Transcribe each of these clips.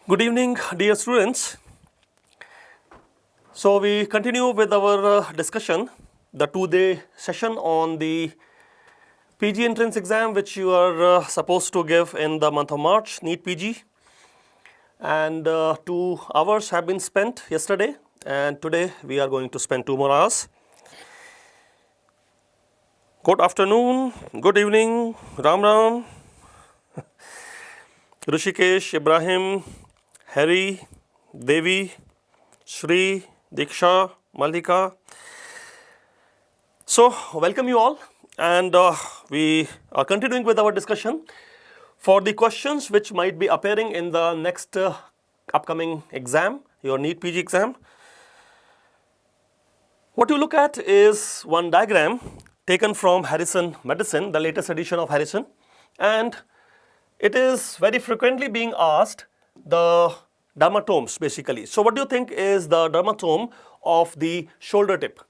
Good evening, dear students. So we continue with our discussion, the 2-day session on the PG entrance exam which you are supposed to give in the month of March, NEET PG. And 2 hours have been spent yesterday, and today we are going to spend 2 more hours. Good afternoon, good evening, Ram Ram, Rishikesh, Ibrahim, Harry, Devi, Shri, Diksha, Malika. So, welcome you all, and we are continuing with our discussion for the questions which might be appearing in the next upcoming exam, your NEET PG exam. What you look at is one diagram taken from Harrison Medicine, the latest edition of Harrison, and it is very frequently being asked the dermatomes basically. So what do you think is the dermatome of the shoulder tip?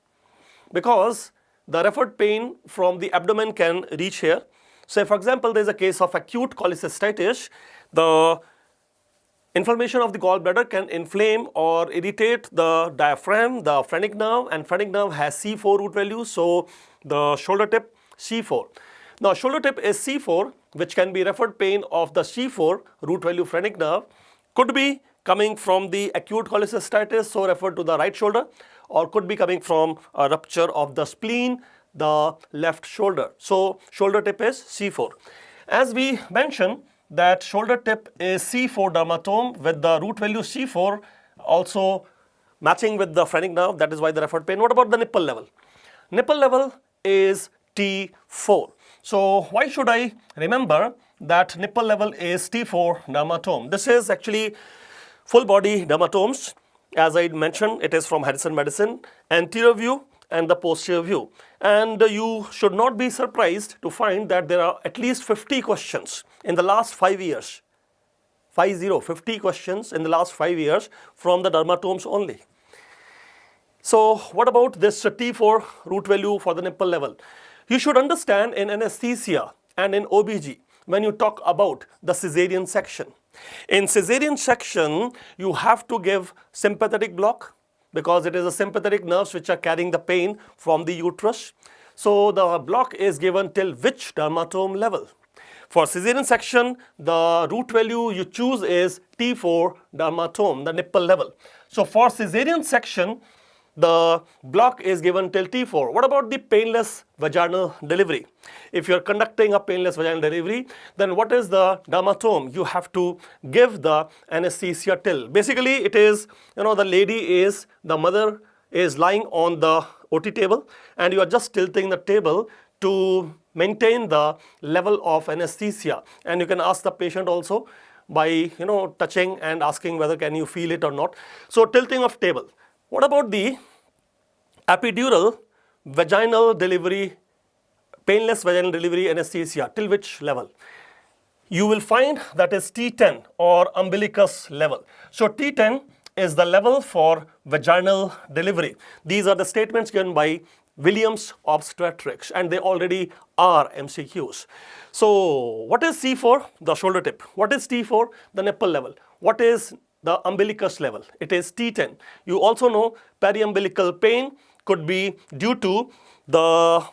Because the referred pain from the abdomen can reach here. So for example, there is a case of acute cholecystitis, the inflammation of the gallbladder can inflame or irritate the diaphragm, the phrenic nerve, and phrenic nerve has C4 root value, so the shoulder tip C4. Now shoulder tip is C4, which can be referred pain of the C4 root value phrenic nerve, could be coming from the acute cholecystitis, so referred to the right shoulder, or could be coming from a rupture of the spleen, the left shoulder. So shoulder tip is C4. As we mentioned that shoulder tip is C4 dermatome with the root value C4 also matching with the phrenic nerve, that is why the referred pain. What about the nipple level? Nipple level is T4. So why should I remember that nipple level is T4 dermatome? This is actually full body dermatomes. As I mentioned, it is from Harrison Medicine, anterior view and the posterior view. And you should not be surprised to find that there are at least 50 questions in the last 5 years. 50 questions in the last 5 years from the dermatomes only. So what about this T4 root value for the nipple level? You should understand in anesthesia and in OBG when you talk about the cesarean section. In cesarean section, you have to give sympathetic block because it is the sympathetic nerves which are carrying the pain from the uterus. So the block is given till which dermatome level? For cesarean section, the root value you choose is T4 dermatome, the nipple level. So for cesarean section, the block is given till T4. What about the painless vaginal delivery? If you are conducting a painless vaginal delivery, then what is the dermatome? You have to give the anesthesia till. Basically, it is, the mother is lying on the OT table and you are just tilting the table to maintain the level of anesthesia. And you can ask the patient also by, touching and asking whether can you feel it or not. So tilting of table. What about the epidural vaginal delivery, painless vaginal delivery anesthesia, till which level? You will find that is T10 or umbilicus level. So T10 is the level for vaginal delivery. These are the statements given by Williams Obstetrics and they already are MCQs. So what is C4? The shoulder tip. What is T4? The nipple level. What is the umbilicus level? It is T10. You also know periumbilical pain could be due to the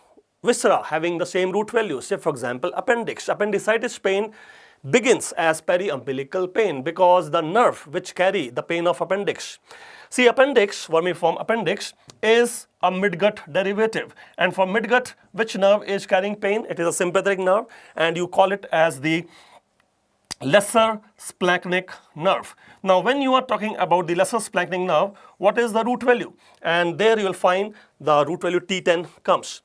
viscera having the same root value. Say for example appendix. Appendicitis pain begins as periumbilical pain because the nerve which carry the pain of appendix. See, appendix, vermiform appendix, is a midgut derivative, and for midgut, which nerve is carrying pain? It is a sympathetic nerve, and you call it as the lesser splanchnic nerve. Now when you are talking about the lesser splanchnic nerve, what is the root value? And there you will find the root value T10 comes.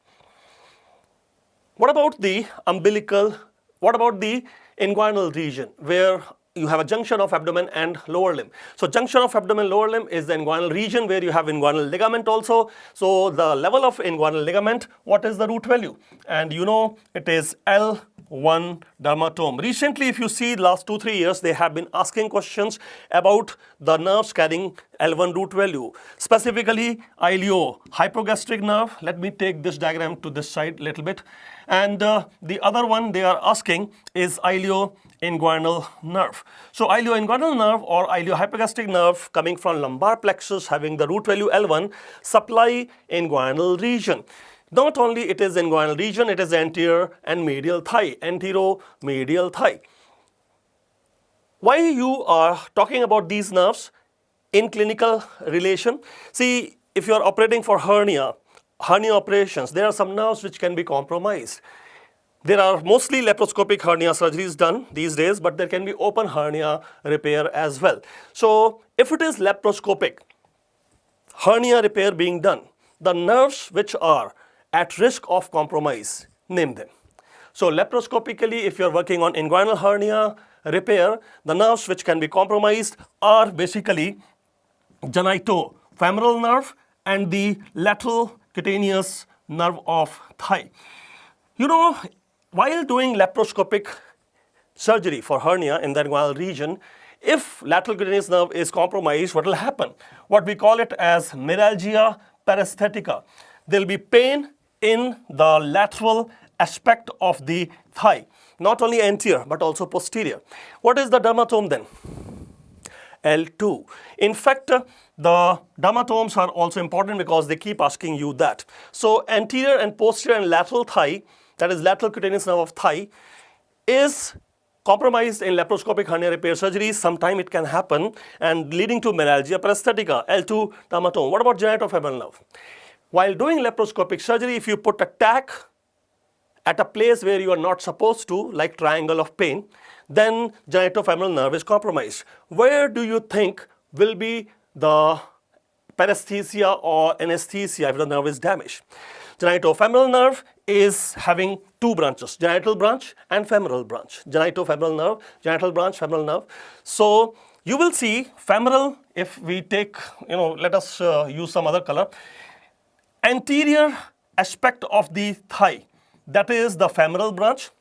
What about the umbilical, what about the inguinal region where you have a junction of abdomen and lower limb? So junction of abdomen lower limb is the inguinal region where you have inguinal ligament also. So the level of inguinal ligament, what is the root value? And it is L1 dermatome. Recently, if you see last 2-3 years, they have been asking questions about the nerves carrying L1 root value, specifically ilio-hypogastric nerve. Let me take this diagram to this side a little bit. And the other one they are asking is ilio ilioinguinal nerve. So ilioinguinal nerve or iliohypogastric nerve coming from lumbar plexus having the root value L1 supply inguinal region. Not only it is inguinal region, it is anterior and medial thigh, anteromedial thigh. Why you are talking about these nerves in clinical relation? See, if you are operating for hernia operations, there are some nerves which can be compromised. There are mostly laparoscopic hernia surgeries done these days, but there can be open hernia repair as well. So if it is laparoscopic hernia repair being done, the nerves which are at risk of compromise, name them. So laparoscopically, if you are working on inguinal hernia repair, the nerves which can be compromised are basically genitofemoral nerve and the lateral cutaneous nerve of thigh. You know, while doing laparoscopic surgery for hernia in the inguinal region, if lateral cutaneous nerve is compromised, what will happen? What we call it as myalgia paresthetica. There will be pain in the lateral aspect of the thigh, not only anterior but also posterior. What is the dermatome then? L2. In fact, the dermatomes are also important because they keep asking you that. So anterior and posterior and lateral thigh, that is lateral cutaneous nerve of thigh, is compromised in laparoscopic hernia repair surgery. Sometime it can happen and leading to myalgia paresthetica, L2 dermatome. What about genitofemoral nerve? While doing laparoscopic surgery, if you put a tack at a place where you are not supposed to, like triangle of pain, then genitofemoral nerve is compromised. Where do you think will be the paresthesia or anesthesia if the nerve is damaged? Genitofemoral nerve is having two branches, genital branch and femoral branch. Genitofemoral nerve, genital branch, femoral nerve. So you will see femoral, if we take, let us use some other color. Anterior aspect of the thigh, that is the femoral branch,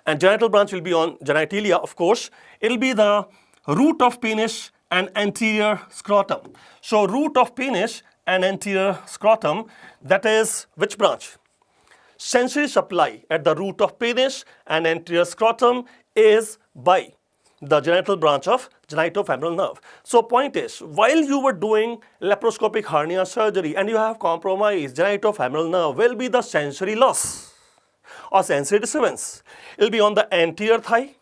and genital branch will be on genitalia, of course. It will be the root of penis and anterior scrotum. So root of penis and anterior scrotum, that is which branch? Sensory supply at the root of penis and anterior scrotum is by the genital branch of genitofemoral nerve. So point is, while you were doing laparoscopic hernia surgery and you have compromised genitofemoral nerve, will be the sensory loss or sensory disturbance. It will be on the anterior thigh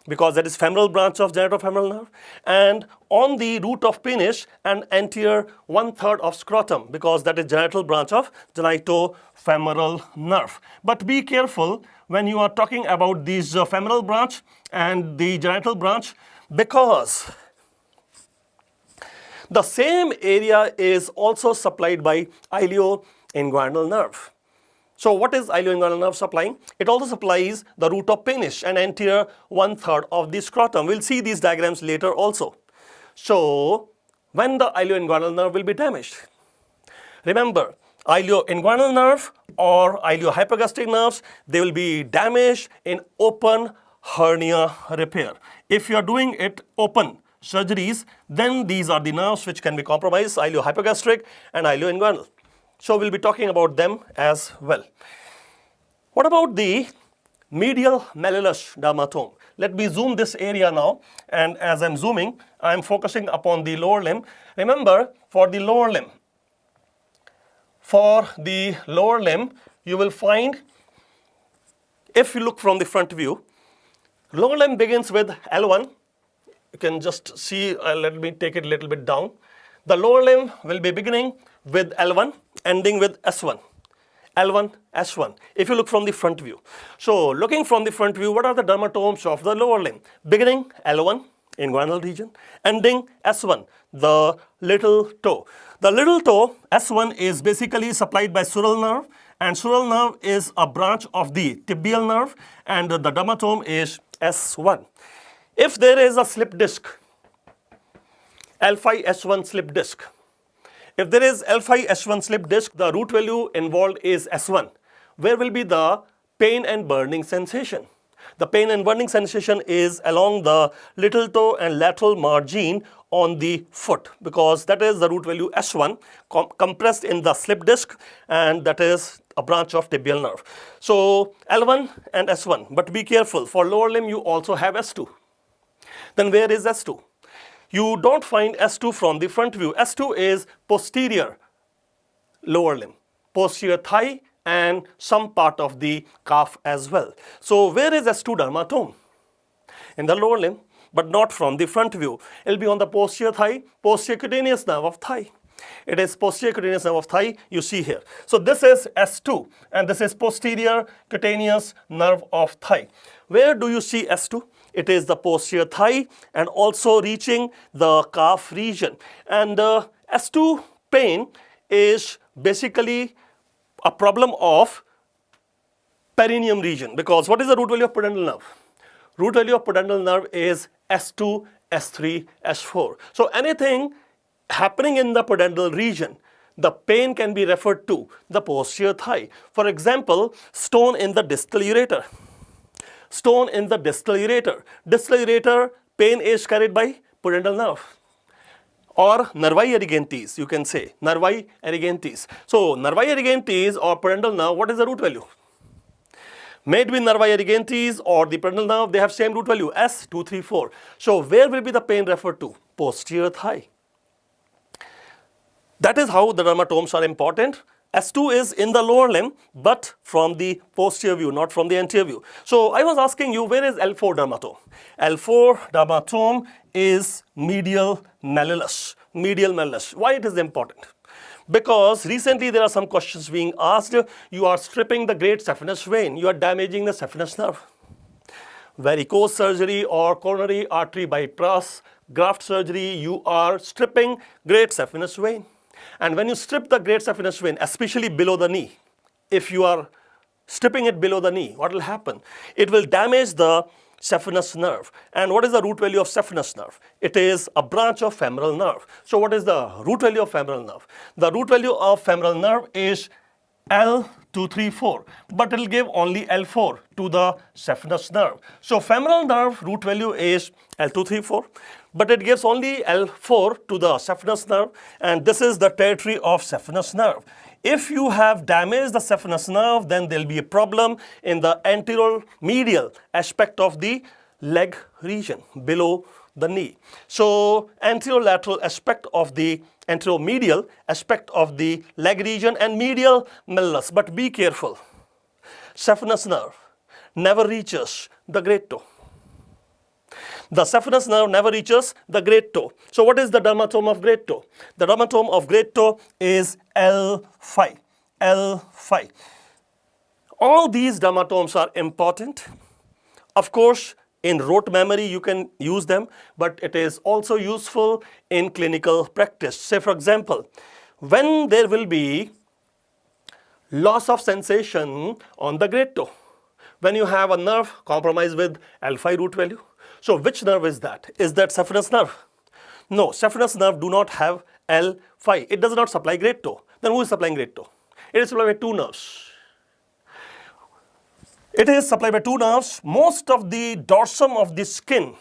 because that is femoral branch of genitofemoral nerve, and on the root of penis and anterior 1/3 of scrotum because that is genital branch of genitofemoral nerve. But be careful when you are talking about these femoral branch and the genital branch, because the same area is also supplied by ilioinguinal nerve. So what is ilioinguinal nerve supplying? It also supplies the root of penis and anterior 1/3 of the scrotum. We'll see these diagrams later also. So when the ilioinguinal nerve will be damaged, remember, ilioinguinal nerve or iliohypogastric nerves, they will be damaged in open hernia repair. If you are doing it open surgeries, then these are the nerves which can be compromised, iliohypogastric and ilioinguinal. So we'll be talking about them as well. What about the medial malleolus dermatome? Let me zoom this area now, and as I'm zooming, I'm focusing upon the lower limb. Remember, for the lower limb, you will find, if you look from the front view, lower limb begins with L1. You can just see, let me take it a little bit down. The lower limb will be beginning with L1, ending with S1. L1, S1, if you look from the front view. So looking from the front view, what are the dermatomes of the lower limb? Beginning L1, inguinal region, ending S1, the little toe. The little toe, S1, is basically supplied by sural nerve, and sural nerve is a branch of the tibial nerve, and the dermatome is S1. If there is a slip disc, L5 S1 slip disc, if there is L5 S1 slip disc, the root value involved is S1. Where will be the pain and burning sensation? The pain and burning sensation is along the little toe and lateral margin on the foot, because that is the root value S1 compressed in the slip disc, and that is a branch of tibial nerve. So L1 and S1, but be careful, for lower limb you also have S2. Then where is S2? You don't find S2 from the front view. S2 is posterior lower limb, posterior thigh and some part of the calf as well. So where is S2 dermatome? In the lower limb, but not from the front view. It will be on the posterior thigh, posterior cutaneous nerve of thigh. It is posterior cutaneous nerve of thigh you see here. So this is S2 and this is posterior cutaneous nerve of thigh. Where do you see S2? It is the posterior thigh and also reaching the calf region. And S2 pain is basically a problem of perineum region, because what is the root value of pudendal nerve? Root value of pudendal nerve is S2, S3, S4. So anything happening in the pudendal region, the pain can be referred to the posterior thigh. For example, stone in the distal ureter. Stone in the distal ureter. Distal ureter pain is carried by pudendal nerve or nervi erigantes, you can say, nervi erigantes. So nervi erigantes or pudendal nerve, what is the root value? May it be nervi erigantes or the pudendal nerve, they have same root value, S234. So where will be the pain referred to? Posterior thigh. That is how the dermatomes are important. S2 is in the lower limb, but from the posterior view, not from the anterior view. So I was asking you, where is L4 dermatome? L4 dermatome is medial malleolus. Medial malleolus. Why it is important? Because recently there are some questions being asked. You are stripping the great saphenous vein. You are damaging the saphenous nerve. Varicose surgery or coronary artery bypass graft surgery, you are stripping great saphenous vein. And when you strip the great saphenous vein, especially below the knee, if you are stripping it below the knee, what will happen? It will damage the saphenous nerve. And what is the root value of saphenous nerve? It is a branch of femoral nerve. So what is the root value of femoral nerve? The root value of femoral nerve is L234, but it will give only L4 to the saphenous nerve. So femoral nerve root value is L234, but it gives only L4 to the saphenous nerve, and this is the territory of saphenous nerve. If you have damaged the saphenous nerve, then there will be a problem in the anterior medial aspect of the leg region below the knee. So anterolateral aspect of the anteromedial aspect of the leg region and medial malleolus. But be careful, saphenous nerve never reaches the great toe. The saphenous nerve never reaches the great toe. So what is the dermatome of great toe? The dermatome of great toe is L5. L5. All these dermatomes are important. Of course, in rote memory you can use them, but it is also useful in clinical practice. Say for example, when there will be loss of sensation on the great toe, when you have a nerve compromised with L5 root value. So which nerve is that? Is that saphenous nerve? No, saphenous nerve do not have L5. It does not supply great toe. Then who is supplying great toe? It is supplied by two nerves. It is supplied by two nerves. Most of the dorsum of the skin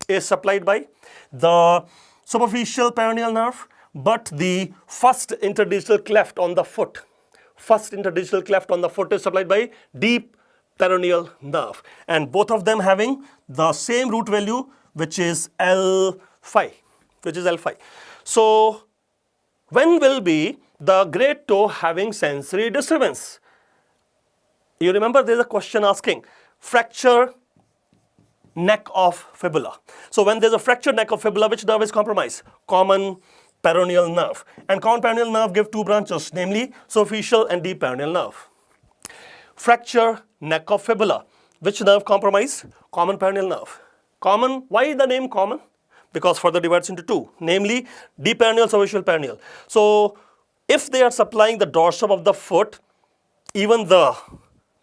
is supplied by the superficial peroneal nerve, but the first interdigital cleft on the foot, is supplied by deep peroneal nerve, and both of them having the same root value, which is L5, So when will be the great toe having sensory disturbance? You remember there is a question asking fracture neck of fibula. So when there is a fractured neck of fibula, which nerve is compromised? Common peroneal nerve. And common peroneal nerve give two branches, namely superficial and deep peroneal nerve. Fracture neck of fibula. Which nerve compromised? Common peroneal nerve. Common, why the name common? Because further divides into two, namely deep peroneal, superficial peroneal. So if they are supplying the dorsum of the foot, even the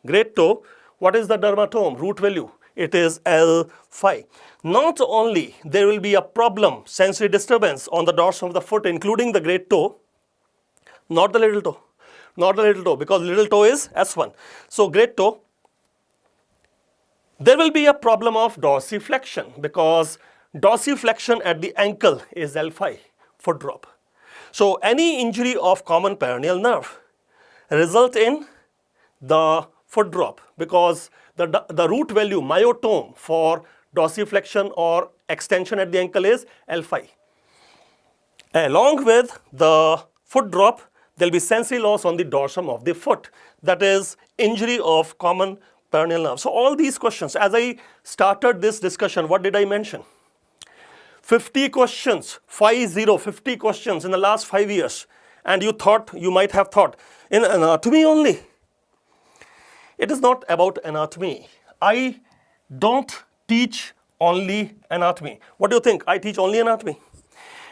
great toe, what is the dermatome root value? It is L5. Not only there will be a problem, sensory disturbance on the dorsum of the foot, including the great toe, not the little toe. Not the little toe, because little toe is S1. So great toe, there will be a problem of dorsiflexion, because dorsiflexion at the ankle is L5, foot drop. So any injury of common peroneal nerve result in the foot drop, because the root value myotome for dorsiflexion or extension at the ankle is L5. Along with the foot drop, there will be sensory loss on the dorsum of the foot, that is injury of common peroneal nerve. So all these questions, as I started this discussion, what did I mention? 50 questions, 50 questions in the last 5 years, and you might have thought, in anatomy only. It is not about anatomy. I don't teach only anatomy. What do you think? I teach only anatomy.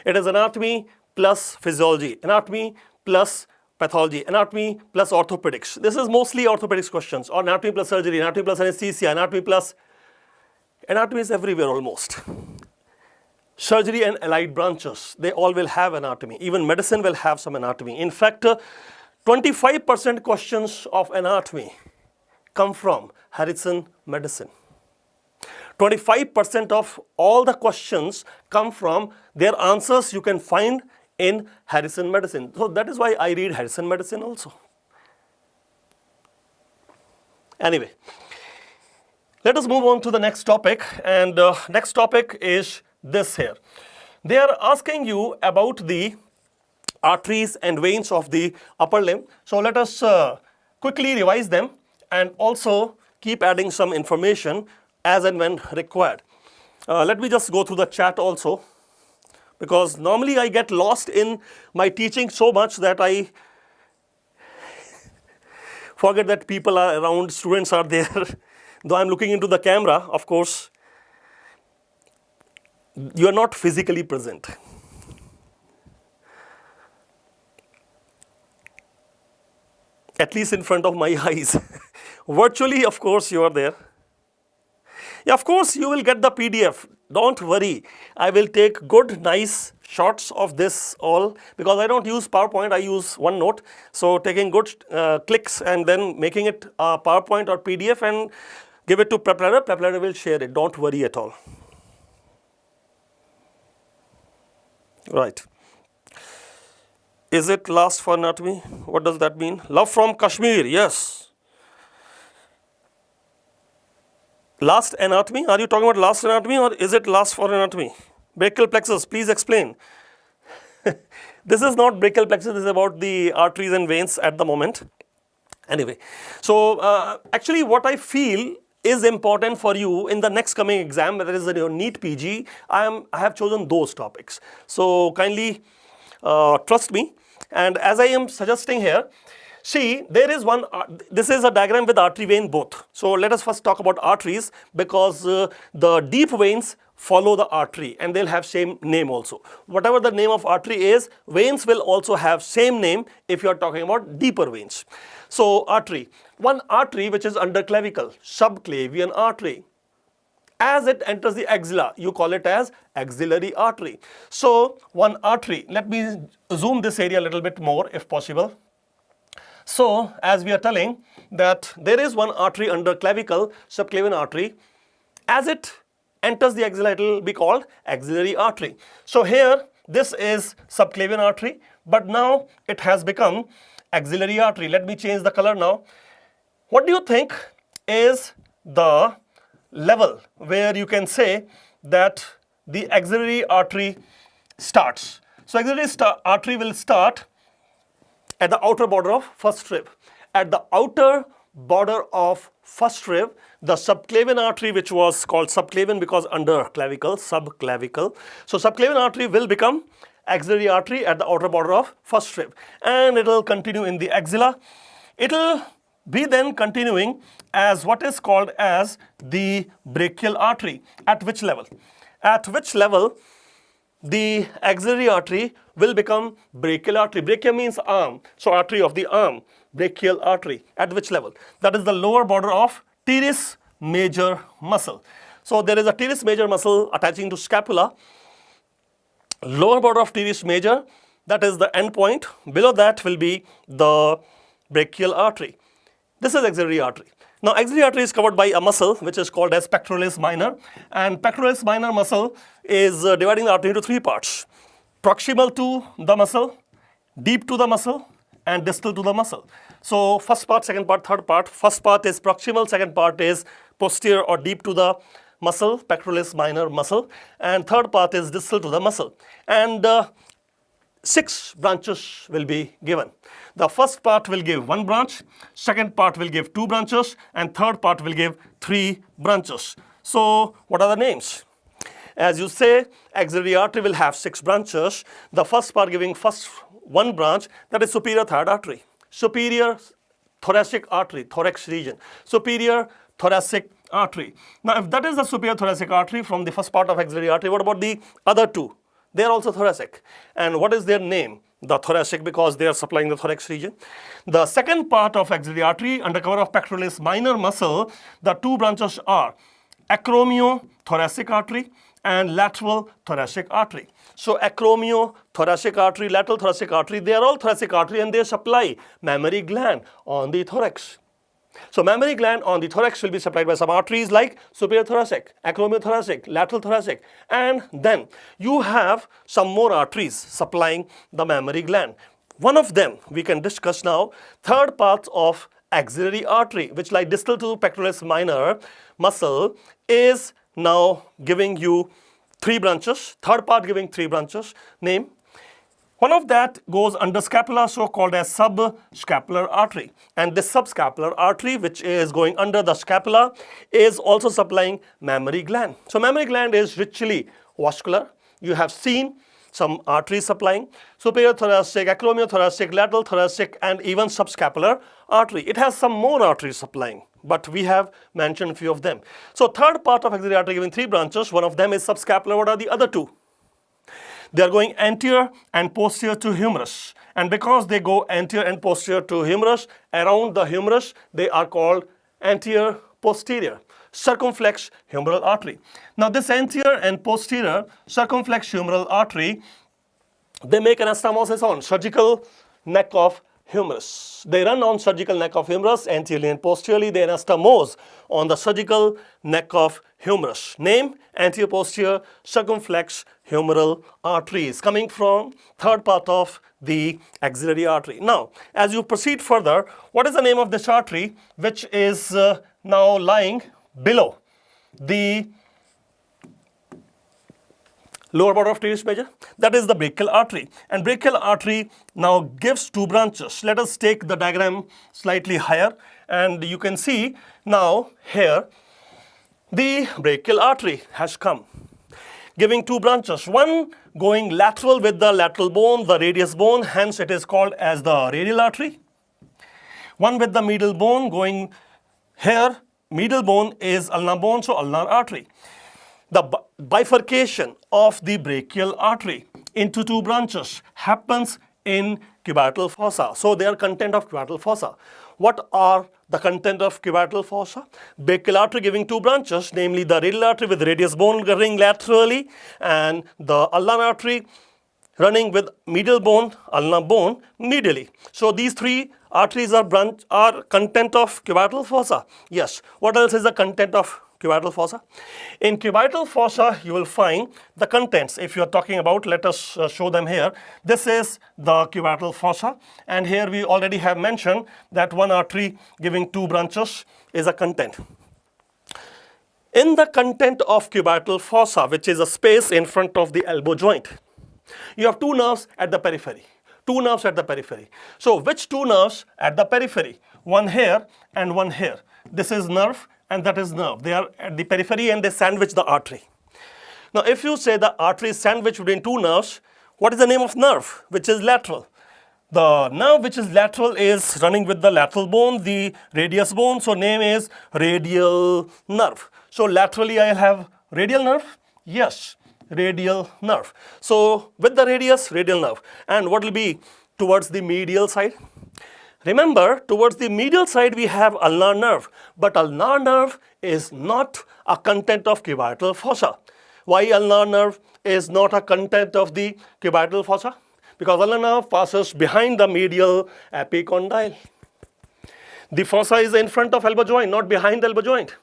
It is anatomy plus physiology, anatomy plus pathology, anatomy plus orthopedics. This is mostly orthopedics questions, or anatomy plus surgery, anatomy plus anesthesia, anatomy is everywhere almost. Surgery and allied branches, they all will have anatomy. Even medicine will have some anatomy. In fact, 25% questions of anatomy come from Harrison medicine. 25% of all the questions come from their answers you can find in Harrison medicine. So that is why I read Harrison medicine also. Anyway, let us move on to the next topic, and next topic is this here. They are asking you about the arteries and veins of the upper limb. So let us quickly revise them and also keep adding some information as and when required. Let me just go through the chat also, because normally I get lost in my teaching so much that I forget that people are around, students are there. Though I'm looking into the camera, of course, you are not physically present. At least in front of my eyes. Virtually, of course, you are there. Yeah, of course, you will get the PDF. Don't worry. I will take good, nice shots of this all, because I don't use PowerPoint, I use OneNote. So taking good clicks and then making it a PowerPoint or PDF and give it to PrepLadder. PrepLadder will share it. Don't worry at all. Right. Is it last for anatomy? What does that mean? Love from Kashmir. Yes. Last anatomy? Are you talking about last anatomy, or is it last for anatomy? Brachial plexus, please explain. This is not brachial plexus, this is about the arteries and veins at the moment. Anyway, so actually what I feel is important for you in the next coming exam, whether it is your NEET PG, I have chosen those topics. So kindly trust me. And as I am suggesting here, see, there is one, this is a diagram with artery vein both. So let us first talk about arteries, because the deep veins follow the artery and they'll have same name also. Whatever the name of artery is, veins will also have same name if you are talking about deeper veins. So artery, one artery which is under clavicle, subclavian artery. As it enters the axilla, you call it as axillary artery. So one artery, let me zoom this area a little bit more if possible. So as we are telling that there is one artery under clavicle, subclavian artery. As it enters the axilla, it will be called axillary artery. So here this is subclavian artery, but now it has become axillary artery. Let me change the color now. What do you think is the level where you can say that the axillary artery starts? So axillary artery will start at the outer border of first rib. At the outer border of first rib, the subclavian artery, which was called subclavian because under clavicle, subclavicle. So subclavian artery will become axillary artery at the outer border of first rib, and it will continue in the axilla. It will be then continuing as what is called as the brachial artery. At which level? At which level the axillary artery will become brachial artery. Brachia means arm, so artery of the arm, brachial artery. At which level? That is the lower border of teres major muscle. So there is a teres major muscle attaching to scapula. Lower border of teres major, that is the end point. Below that will be the brachial artery. This is axillary artery. Now axillary artery is covered by a muscle which is called as pectoralis minor, and pectoralis minor muscle is dividing the artery into three parts: proximal to the muscle, deep to the muscle, and distal to the muscle. So first part, second part, third part. First part is proximal, second part is posterior or deep to the muscle, pectoralis minor muscle, and third part is distal to the muscle. And 6 branches will be given. The first part will give 1 branch, second part will give 2 branches, and third part will give 3 branches. So what are the names? As you say, axillary artery will have 6 branches. The first part giving first 1 branch, that is superior thyroid artery. Superior thoracic artery, thorax region. Superior thoracic artery. Now if that is the superior thoracic artery from the first part of axillary artery, what about the other 2? They are also thoracic. And what is their name? The thoracic, because they are supplying the thorax region. The second part of axillary artery under cover of pectoralis minor muscle, the 2 branches are acromiothoracic artery and lateral thoracic artery. So acromiothoracic artery, lateral thoracic artery, they are all thoracic artery and they supply mammary gland on the thorax. So mammary gland on the thorax will be supplied by some arteries like superior thoracic, acromiothoracic, lateral thoracic, and then you have some more arteries supplying the mammary gland. One of them we can discuss now, third part of axillary artery, which like distal to pectoralis minor muscle, is now giving you 3 branches, third part giving 3 branches. Name? One of that goes under scapula, so called as subscapular artery. And this subscapular artery, which is going under the scapula, is also supplying mammary gland. So mammary gland is richly vascular. You have seen some arteries supplying superior thoracic, acromiothoracic, lateral thoracic, and even subscapular artery. It has some more arteries supplying, but we have mentioned a few of them. So third part of axillary artery giving 3 branches. One of them is subscapular. What are the other 2? They are going anterior and posterior to humerus. And because they go anterior and posterior to humerus, around the humerus, they are called anterior posterior circumflex humeral artery. Now this anterior and posterior circumflex humeral artery, they make anastomosis on surgical neck of humerus. They run on surgical neck of humerus anteriorly and posteriorly. They anastomose on the surgical neck of humerus. Name? Anterior posterior circumflex humeral arteries coming from third part of the axillary artery. Now as you proceed further, what is the name of this artery which is now lying below the lower border of teres major? That is the brachial artery. And brachial artery now gives 2 branches. Let us take the diagram slightly higher, and you can see now here the brachial artery has come, giving 2 branches. One going lateral with the lateral bone, the radius bone, hence it is called as the radial artery. One with the medial bone going here, medial bone is ulnar bone, so ulnar artery. The bifurcation of the brachial artery into 2 branches happens in cubital fossa. So they are content of cubital fossa. What are the content of cubital fossa? Brachial artery giving 2 branches, namely the radial artery with radius bone running laterally, and the ulnar artery running with medial bone, ulnar bone medially. So these 3 arteries are content of cubital fossa. Yes. What else is the content of cubital fossa? In cubital fossa, you will find the contents. If you are talking about, let us show them here. This is the cubital fossa, and here we already have mentioned that one artery giving 2 branches is a content. In the content of cubital fossa, which is a space in front of the elbow joint, you have 2 nerves at the periphery. 2 nerves at the periphery. So which 2 nerves at the periphery? One here and one here. This is nerve and that is nerve. They are at the periphery and they sandwich the artery. Now if you say the artery is sandwiched between 2 nerves, what is the name of nerve which is lateral? The nerve which is lateral is running with the lateral bone, the radius bone, so name is radial nerve. So laterally I have radial nerve? Yes, radial nerve. So with the radius, radial nerve. And what will be towards the medial side? Remember, towards the medial side we have ulnar nerve, but ulnar nerve is not a content of cubital fossa. Why ulnar nerve is not a content of the cubital fossa? Because ulnar nerve passes behind the medial epicondyle. The fossa is in front of elbow joint, not behind the elbow joint.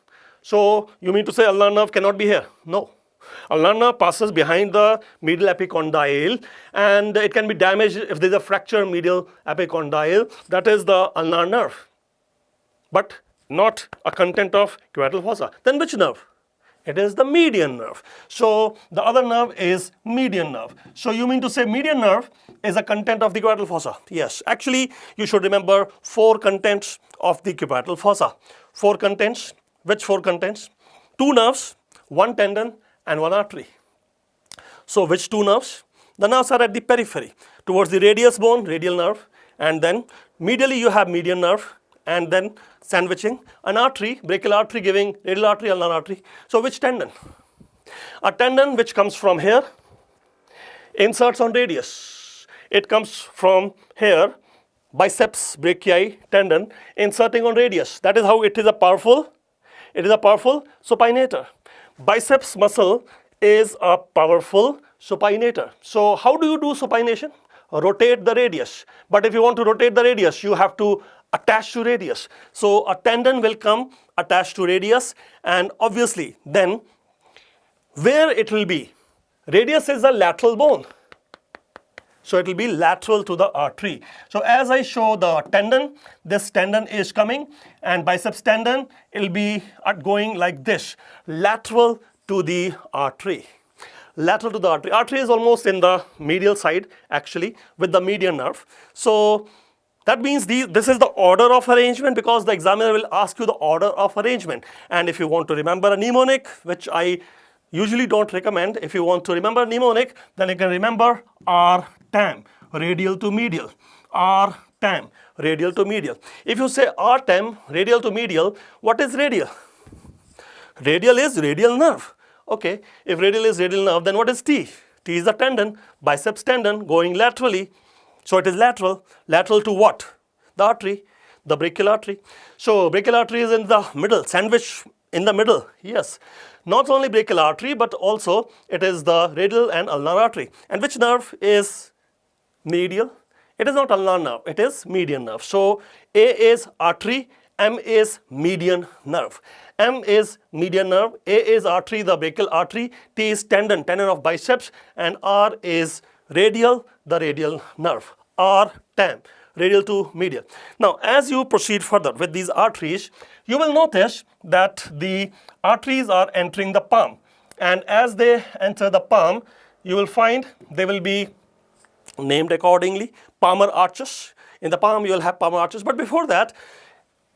So you mean to say ulnar nerve cannot be here? No. Ulnar nerve passes behind the medial epicondyle, and it can be damaged if there is a fracture in medial epicondyle. That is the ulnar nerve, but not a content of cubital fossa. Then which nerve? It is the median nerve. So the other nerve is median nerve. So you mean to say median nerve is a content of the cubital fossa? Yes. Actually, you should remember 4 contents of the cubital fossa. 4 contents. Which 4 contents? 2 nerves, 1 tendon, and 1 artery. So which 2 nerves? The nerves are at the periphery, towards the radius bone, radial nerve, and then medially you have median nerve, and then sandwiching an artery, brachial artery giving radial artery, ulnar artery. So which tendon? A tendon which comes from here, inserts on radius. It comes from here, biceps brachii tendon, inserting on radius. That is how it is a powerful supinator. Biceps muscle is a powerful supinator. So how do you do supination? Rotate the radius. But if you want to rotate the radius, you have to attach to radius. So a tendon will come attached to radius, and obviously then where it will be? Radius is a lateral bone. So it will be lateral to the artery. So as I show the tendon, this tendon is coming, and biceps tendon, it will be going like this, lateral to the artery. Lateral to the artery. Artery is almost in the medial side actually with the median nerve. So that means this is the order of arrangement, because the examiner will ask you the order of arrangement. And if you want to remember a mnemonic, which I usually don't recommend, if you want to remember a mnemonic, then you can remember R-TAM, radial to medial. R-TAM, radial to medial. If you say R-TAM, radial to medial, what is radial? Radial is radial nerve. Okay, if radial is radial nerve, then what is T? T is the tendon, biceps tendon going laterally. So it is lateral. Lateral to what? The artery, the brachial artery. So brachial artery is in the middle, sandwich in the middle. Yes. Not only brachial artery, but also it is the radial and ulnar artery. And which nerve is medial? It is not ulnar nerve, it is median nerve. So A is artery, M is median nerve. M is median nerve, A is artery, the brachial artery, T is tendon, tendon of biceps, and R is radial, the radial nerve. R, TAM, radial to medial. Now, as you proceed further with these arteries, you will notice that the arteries are entering the palm. And as they enter the palm, you will find they will be named accordingly, palmar arches. In the palm, you will have palmar arches. But before that,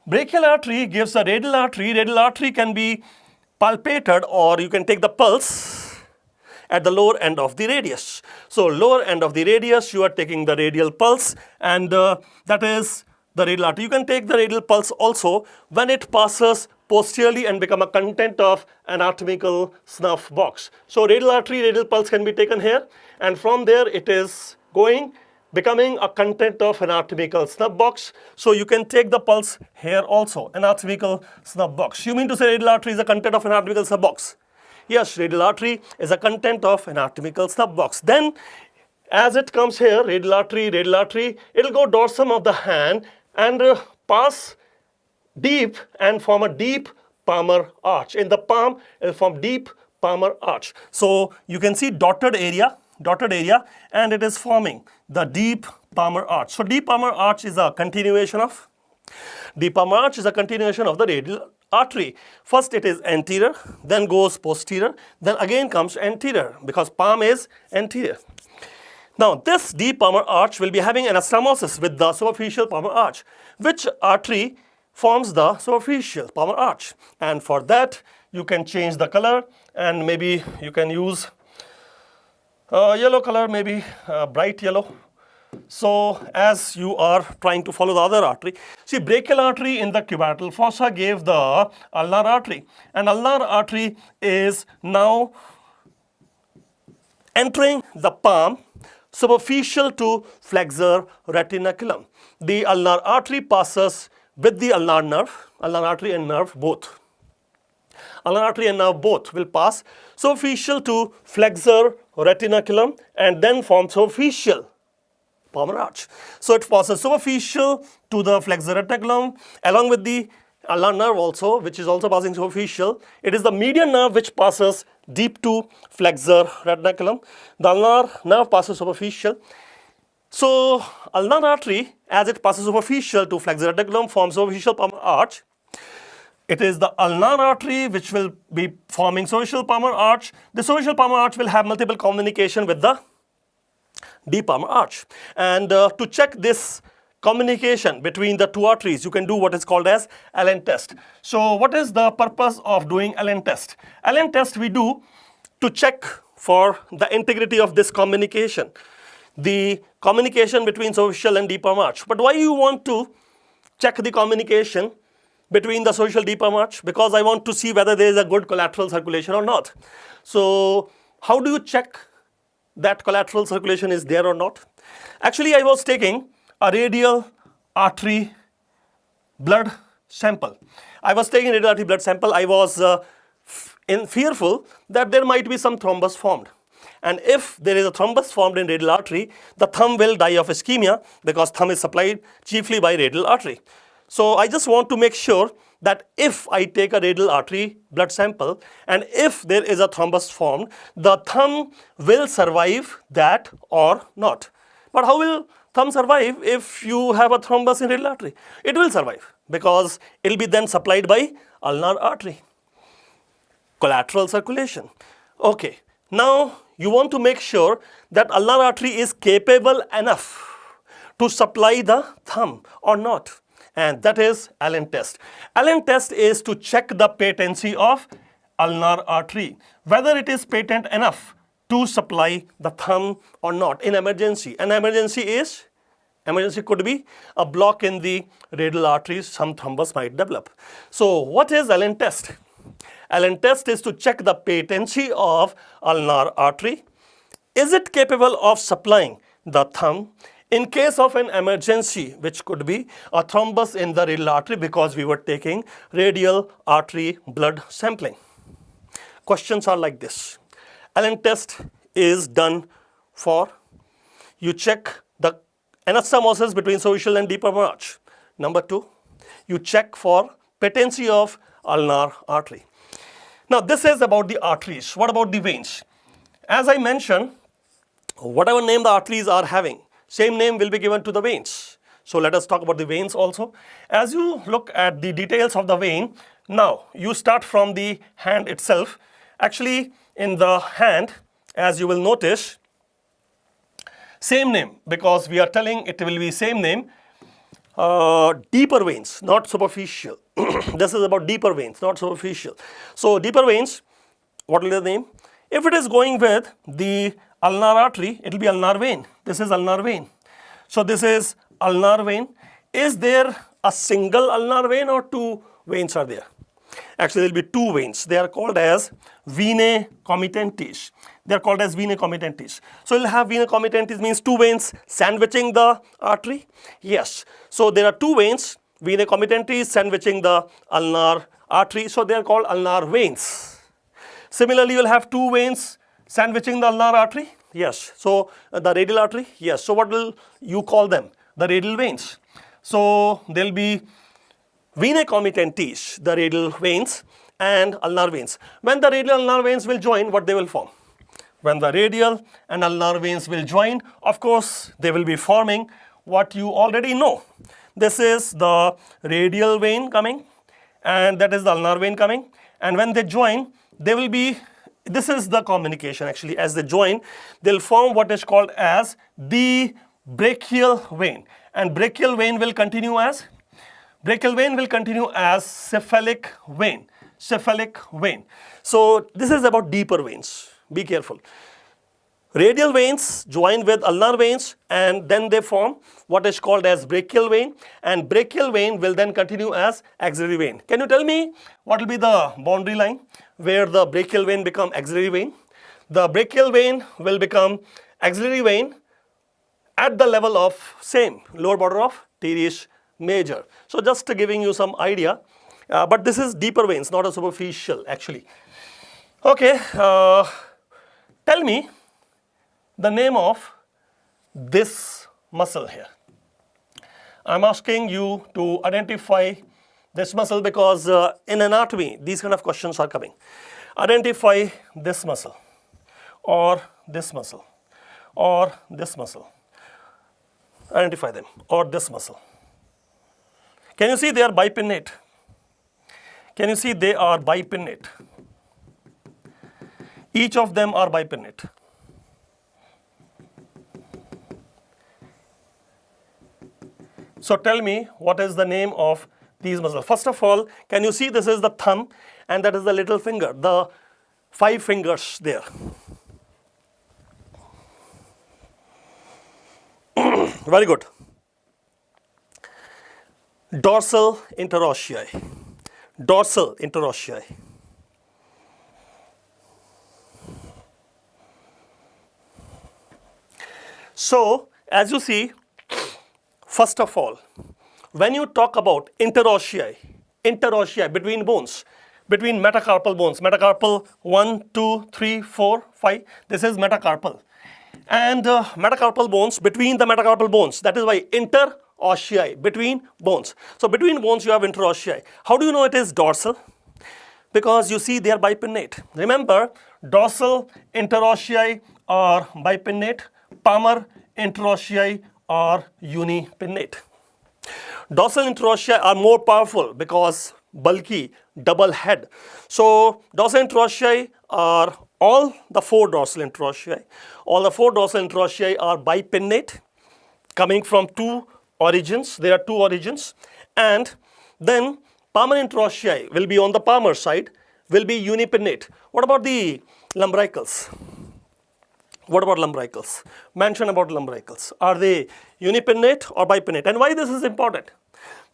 brachial artery gives a radial artery. Radial artery can be palpated, or you can take the pulse at the lower end of the radius. So lower end of the radius, you are taking the radial pulse, and that is the radial artery. You can take the radial pulse also when it passes posteriorly and become a content of anatomical snuff box. So radial artery, radial pulse can be taken here, and from there it is becoming a content of anatomical snuff box. So you can take the pulse here also, anatomical snuff box. You mean to say radial artery is a content of anatomical snuff box? Yes, radial artery is a content of anatomical snuff box. Then as it comes here, radial artery, it will go dorsum of the hand and pass deep and form a deep palmar arch. In the palm, it will form deep palmar arch. So you can see dotted area, and it is forming the deep palmar arch. So deep palmar arch is a continuation of the radial artery. First it is anterior, then goes posterior, then again comes anterior, because palm is anterior. Now this deep palmar arch will be having anastomosis with the superficial palmar arch. Which artery forms the superficial palmar arch? And for that you can change the color, and maybe you can use yellow color, maybe bright yellow. So as you are trying to follow the other artery, see, brachial artery in the cubital fossa gave the ulnar artery, and ulnar artery is now entering the palm superficial to flexor retinaculum. The ulnar artery passes with the ulnar nerve, ulnar artery and nerve both. Ulnar artery and nerve both will pass superficial to flexor retinaculum and then form superficial palmar arch. So it passes superficial to the flexor retinaculum along with the ulnar nerve also, which is also passing superficial. It is the median nerve which passes deep to flexor retinaculum. The ulnar nerve passes superficial. So ulnar artery, as it passes superficial to flexor retinaculum, forms superficial palmar arch. It is the ulnar artery which will be forming superficial palmar arch. The superficial palmar arch will have multiple communication with the deep palmar arch. And to check this communication between the two arteries, you can do what is called as Allen test. So what is the purpose of doing Allen test? Allen test we do to check for the integrity of this communication, the communication between superficial and deep palmar arch. But why you want to check the communication between the superficial deep palmar arch? Because I want to see whether there is a good collateral circulation or not. So how do you check that collateral circulation is there or not? Actually, I was taking a radial artery blood sample. I was fearful that there might be some thrombus formed. And if there is a thrombus formed in radial artery, the thumb will die of ischemia because thumb is supplied chiefly by radial artery. So I just want to make sure that if I take a radial artery blood sample and if there is a thrombus formed, the thumb will survive that or not. But how will thumb survive if you have a thrombus in radial artery? It will survive because it will be then supplied by ulnar artery. Collateral circulation. Okay, now you want to make sure that ulnar artery is capable enough to supply the thumb or not. And that is Allen test. Allen test is to check the patency of ulnar artery, whether it is patent enough to supply the thumb or not in emergency. An emergency could be a block in the radial arteries, some thrombus might develop. So what is Allen test? Allen test is to check the patency of ulnar artery. Is it capable of supplying the thumb in case of an emergency, which could be a thrombus in the radial artery because we were taking radial artery blood sampling? Questions are like this. Allen test is done for, you check the anastomosis between superficial and deep palmar arch. Number 2, you check for patency of ulnar artery. Now this is about the arteries. What about the veins? As I mentioned, whatever name the arteries are having, same name will be given to the veins. So let us talk about the veins also. As you look at the details of the vein, now you start from the hand itself. Actually, in the hand, as you will notice, same name, because we are telling it will be same name, deeper veins, not superficial. This is about deeper veins, not superficial. So deeper veins, what will be the name? If it is going with the ulnar artery, it will be ulnar vein. This is ulnar vein. So this is ulnar vein. Is there a single ulnar vein or two veins are there? Actually, there will be two veins. They are called as venae committantes. They are called as venae committantes. So you will have venae committantes means two veins sandwiching the artery. Yes. So there are two veins, venae committantes sandwiching the ulnar artery. So they are called ulnar veins. Similarly, you will have two veins sandwiching the ulnar artery. Yes. So the radial artery. Yes. So what will you call them? The radial veins. So there will be venae committantes, the radial veins, and ulnar veins. When the radial ulnar veins will join, what they will form? When the radial and ulnar veins will join, of course, they will be forming what you already know. This is the radial vein coming, and that is the ulnar vein coming. And when they join, they will be, this is the communication actually. As they join, they will form what is called as the brachial vein. And brachial vein will continue as? Brachial vein will continue as cephalic vein. Cephalic vein. So this is about deeper veins. Be careful. Radial veins join with ulnar veins and then they form what is called as brachial vein, and brachial vein will then continue as axillary vein. Can you tell me what will be the boundary line where the brachial vein become axillary vein? The brachial vein will become axillary vein at the level of same lower border of teres major. So just giving you some idea, but this is deeper veins, not a superficial actually. Okay, tell me the name of this muscle here. I'm asking you to identify this muscle because in anatomy these kind of questions are coming. Identify this muscle or this muscle or this muscle. Identify them or this muscle. Can you see they are bipinnate? Can you see they are bipinnate? Each of them are bipinnate. So tell me what is the name of these muscles. First of all, can you see this is the thumb and that is the little finger, the 5 fingers there. Very good. Dorsal interossei. Dorsal interossei. So, as you see, first of all, when you talk about interossei between bones, between metacarpal bones, metacarpal 1, 2, 3, 4, 5, this is metacarpal. And metacarpal bones, between the metacarpal bones, that is why interossei, between bones. So between bones you have interossei. How do you know it is dorsal? Because you see they are bipinnate. Remember, dorsal interossei are bipinnate, palmar interossei are unipinnate. Dorsal interossei are more powerful because bulky, double head. So dorsal interossei are all the 4 dorsal interossei. All the 4 dorsal interossei are bipinnate, coming from 2 origins. There are 2 origins. And then palmar interossei will be on the palmar side, will be unipinnate. What about the lumbricals? What about lumbricals? Mention about lumbricals. Are they unipinnate or bipinnate? And why this is important?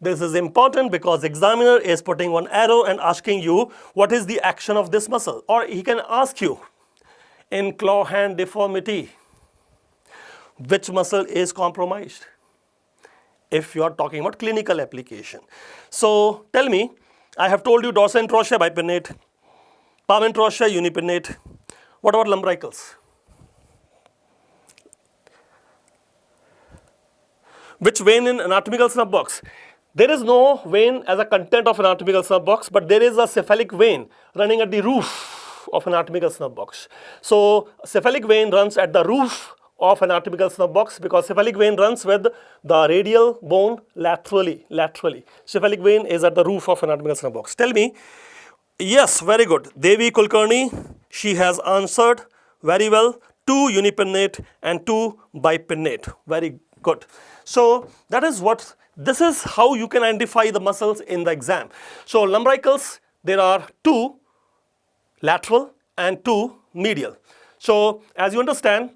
This is important because examiner is putting one arrow and asking you what is the action of this muscle. Or he can ask you in claw hand deformity, which muscle is compromised? If you are talking about clinical application. So tell me, I have told you dorsal interossei bipinnate, palmar interossei unipinnate. What about lumbricals? Which vein in anatomical snub box? There is no vein as a content of anatomical snub box, but there is a cephalic vein running at the roof of anatomical snub box. So cephalic vein runs at the roof of anatomical snub box because cephalic vein runs with the radial bone laterally. Cephalic vein is at the roof of anatomical snub box. Tell me, yes, very good. Devi Kulkarni, she has answered very well. 2 unipinnate and 2 bipinnate. Very good. So that is what, this is how you can identify the muscles in the exam. So lumbricals, there are 2 lateral and 2 medial. So as you understand,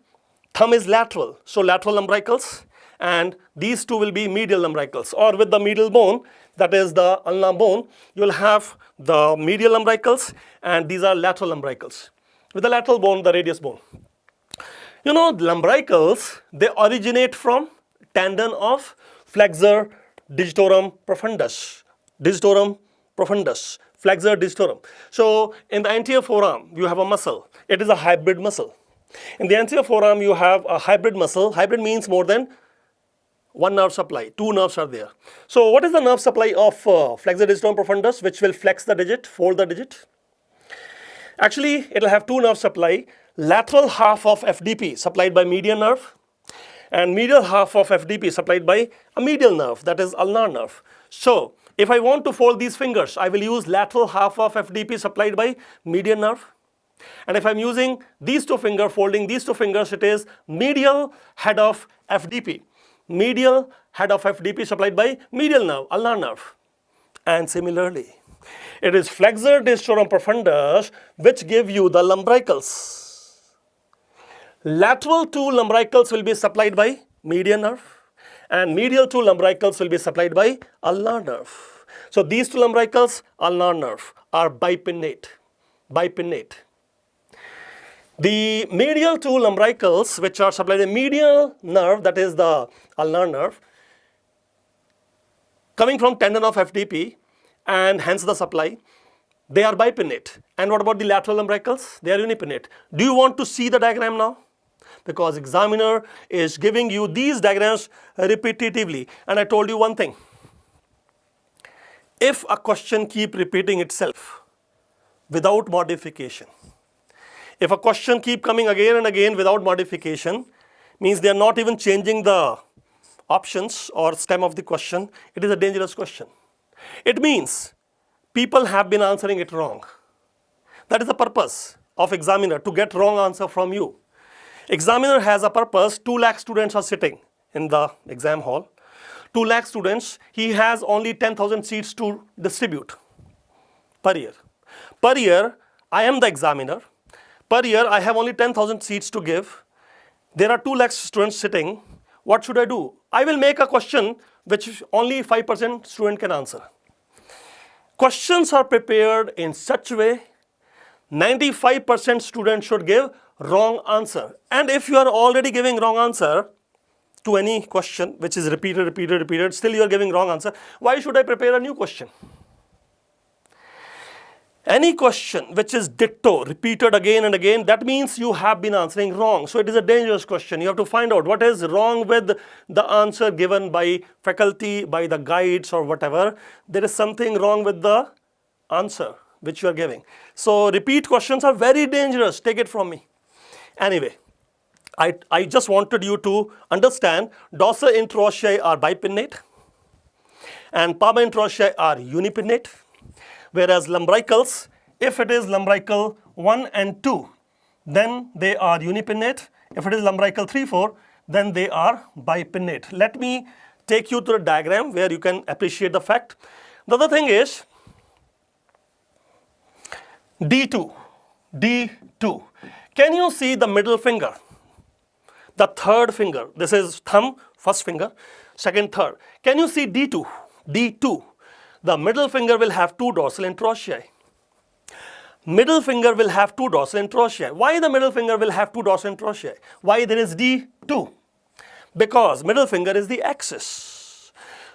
thumb is lateral, so lateral lumbricals, and these 2 will be medial lumbricals. Or with the medial bone, that is the ulnar bone, you will have the medial lumbricals and these are lateral lumbricals. With the lateral bone, the radius bone. You know, lumbricals, they originate from tendon of flexor digitorum profundus. Flexor digitorum. So in the anterior forearm, you have a muscle. It is a hybrid muscle. In the anterior forearm, you have a hybrid muscle. Hybrid means more than 1 nerve supply. 2 nerves are there. So what is the nerve supply of flexor digitorum profundus, which will flex the digit, fold the digit? Actually, it will have 2 nerve supply. Lateral half of FDP supplied by median nerve, and medial half of FDP supplied by a medial nerve, that is ulnar nerve. So if I want to fold these fingers, I will use lateral half of FDP supplied by median nerve. And if I'm using these 2 fingers, folding these 2 fingers, it is medial head of FDP. Medial head of FDP supplied by medial nerve, ulnar nerve. And similarly, it is flexor digitorum profundus which give you the lumbricals. Lateral 2 lumbricals will be supplied by median nerve and medial 2 lumbricals will be supplied by ulnar nerve. So these 2 lumbricals, ulnar nerve, are bipinnate. The medial 2 lumbricals, which are supplied by medial nerve, that is the ulnar nerve, coming from tendon of FDP and hence the supply, they are bipinnate. And what about the lateral lumbricals? They are unipinnate. Do you want to see the diagram now? Because examiner is giving you these diagrams repetitively. And I told you one thing. If a question keep repeating itself, without modification. If a question keep coming again and again without modification, means they are not even changing the options or stem of the question, it is a dangerous question. It means people have been answering it wrong. That is the purpose of examiner, to get wrong answer from you. Examiner has a purpose. 2 lakh students are sitting in the exam hall. 2 lakh students, he has only 10,000 seats to distribute per year. Per year, I am the examiner. Per year, I have only 10,000 seats to give. There are 2 lakh students sitting. What should I do? I will make a question which only 5% student can answer. Questions are prepared in such a way 95% students should give wrong answer. And if you are already giving wrong answer to any question which is repeated, still you are giving wrong answer, why should I prepare a new question? Any question which is ditto, repeated again and again, that means you have been answering wrong. So it is a dangerous question. You have to find out what is wrong with the answer given by faculty, by the guides or whatever. There is something wrong with the answer which you are giving. So repeat questions are very dangerous. Take it from me. Anyway, I just wanted you to understand dorsal interosseae are bipinnate and palmar interosseae are unipinnate. Whereas lumbricals, if it is lumbrical 1 and 2, then they are unipinnate. If it is lumbrical 3, 4, then they are bipinnate. Let me take you to the diagram where you can appreciate the fact. The other thing is D2. D2. Can you see the middle finger? The third finger. This is thumb, first finger, second, third. Can you see D2? D2. The middle finger will have 2 dorsal interosseae. Middle finger will have 2 dorsal interosseae. Why the middle finger will have 2 dorsal interosseae? Why there is D2? Because middle finger is the axis.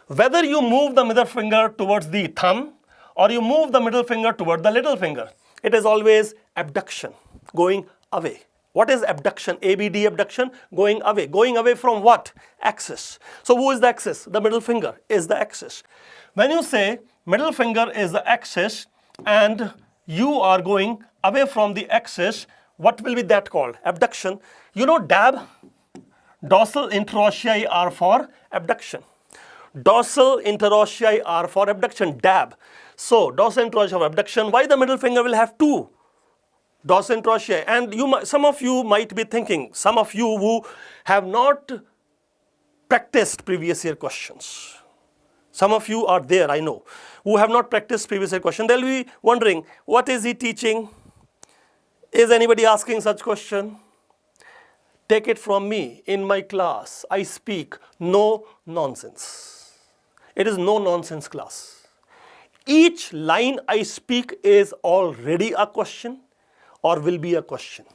Whether you move the middle finger towards the thumb or you move the middle finger toward the little finger, it is always abduction, going away. What is abduction? ABD abduction, going away. Going away from what? Axis. So who is the axis? The middle finger is the axis. When you say middle finger is the axis and you are going away from the axis, what will be that called? Abduction. You know DAB? Dorsal interossei are for abduction. Dorsal interossei are for abduction, DAB. So dorsal interossei for abduction. Why the middle finger will have 2 dorsal interossei? And some of you might be thinking, some of you who have not practiced previous year questions. Some of you are there, I know, who have not practiced previous year question. They'll be wondering, what is he teaching? Is anybody asking such question? Take it from me. In my class, I speak no nonsense. It is no nonsense class. Each line I speak is already a question or will be a question.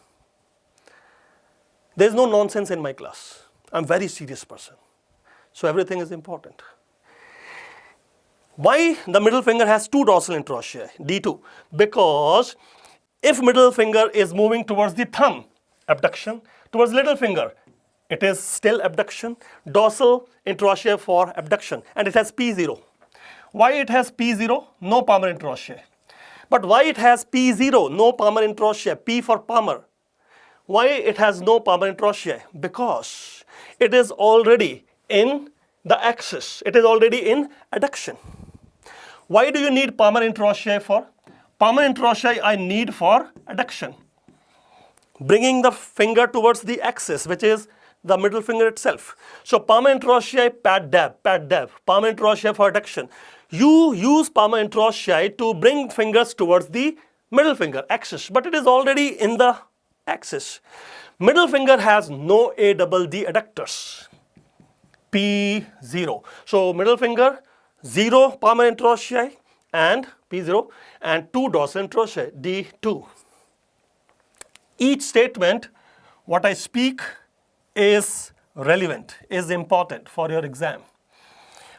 There is no nonsense in my class. I'm a very serious person. So everything is important. Why the middle finger has 2 dorsal interossei, D2? Because if middle finger is moving towards the thumb, abduction, towards little finger, it is still abduction, dorsal interossei for abduction, and it has P0. Why it has P0? No palmar interossei. But why it has P0? No palmar interossei, P for palmar. Why it has no palmar interossei? Because it is already in the axis, it is already in adduction. Why do you need palmar interossei for? Palmar interossei I need for adduction. Bringing the finger towards the axis, which is the middle finger itself. So palmar interossei, pat dab, palmar interossei for adduction. You use palmar interossei to bring fingers towards the middle finger axis, but it is already in the axis. Middle finger has no ADD adductors. P0. So middle finger, 0 palmar interossei and P0 and 2 dorsal interossei, D2. Each statement, what I speak is relevant, is important for your exam.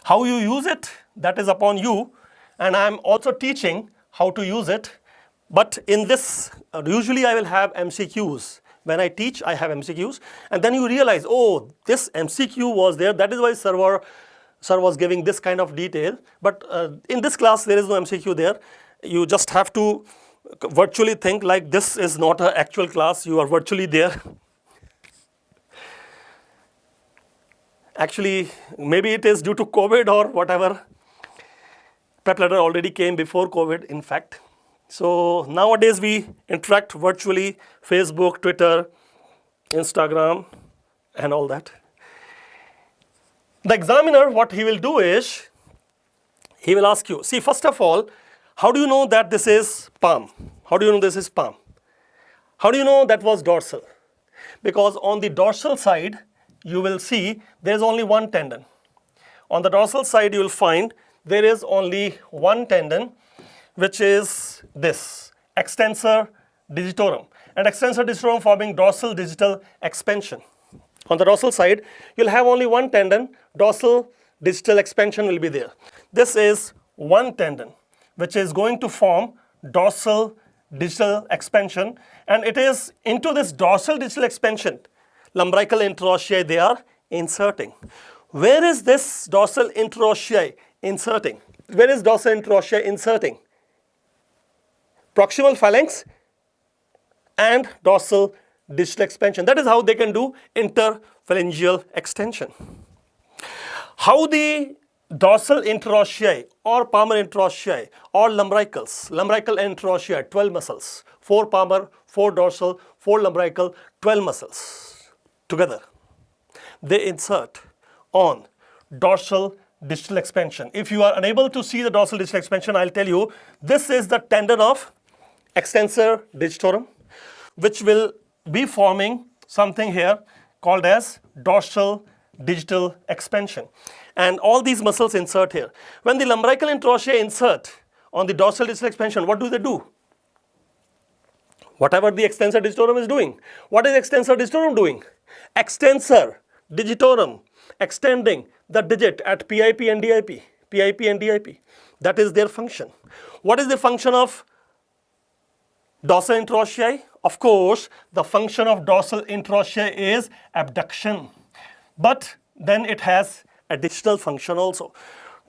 How you use it, that is upon you, and I am also teaching how to use it. But in this, usually I will have MCQs. When I teach, I have MCQs, and then you realize, oh, this MCQ was there, that is why sir was giving this kind of detail. But in this class, there is no MCQ there. You just have to virtually think like this is not an actual class, you are virtually there. Actually, maybe it is due to COVID or whatever. PrepLadder already came before COVID, in fact. So nowadays we interact virtually, Facebook, Twitter, Instagram, and all that. The examiner, what he will do is, he will ask you, see, first of all, how do you know that this is palm? How do you know this is palm? How do you know that was dorsal? Because on the dorsal side, you will see there is only one tendon. On the dorsal side, you will find there is only one tendon, which is this, extensor digitorum. And extensor digitorum forming dorsal digital expansion. On the dorsal side, you'll have only one tendon, dorsal digital expansion will be there. This is one tendon, which is going to form dorsal digital expansion, and it is into this dorsal digital expansion, lumbrical interossei they are inserting. Where is this dorsal interossei inserting? Where is dorsal interossei inserting? Proximal phalanx and dorsal digital expansion. That is how they can do interphalangeal extension. How the dorsal interossei or palmar interossei or lumbrical interossei, 12 muscles, 4 palmar, 4 dorsal, 4 lumbrical, 12 muscles together, they insert on dorsal digital expansion. If you are unable to see the dorsal digital expansion, I'll tell you, this is the tendon of extensor digitorum, which will be forming something here called as dorsal digital expansion. And all these muscles insert here. When the lumbrical interossei insert on the dorsal digital expansion, what do they do? Whatever the extensor digitorum is doing. What is extensor digitorum doing? Extensor digitorum extending the digit at PIP and DIP. PIP and DIP. That is their function. What is the function of dorsal interossei? Of course, the function of dorsal interossei is abduction. But then it has a digital function also.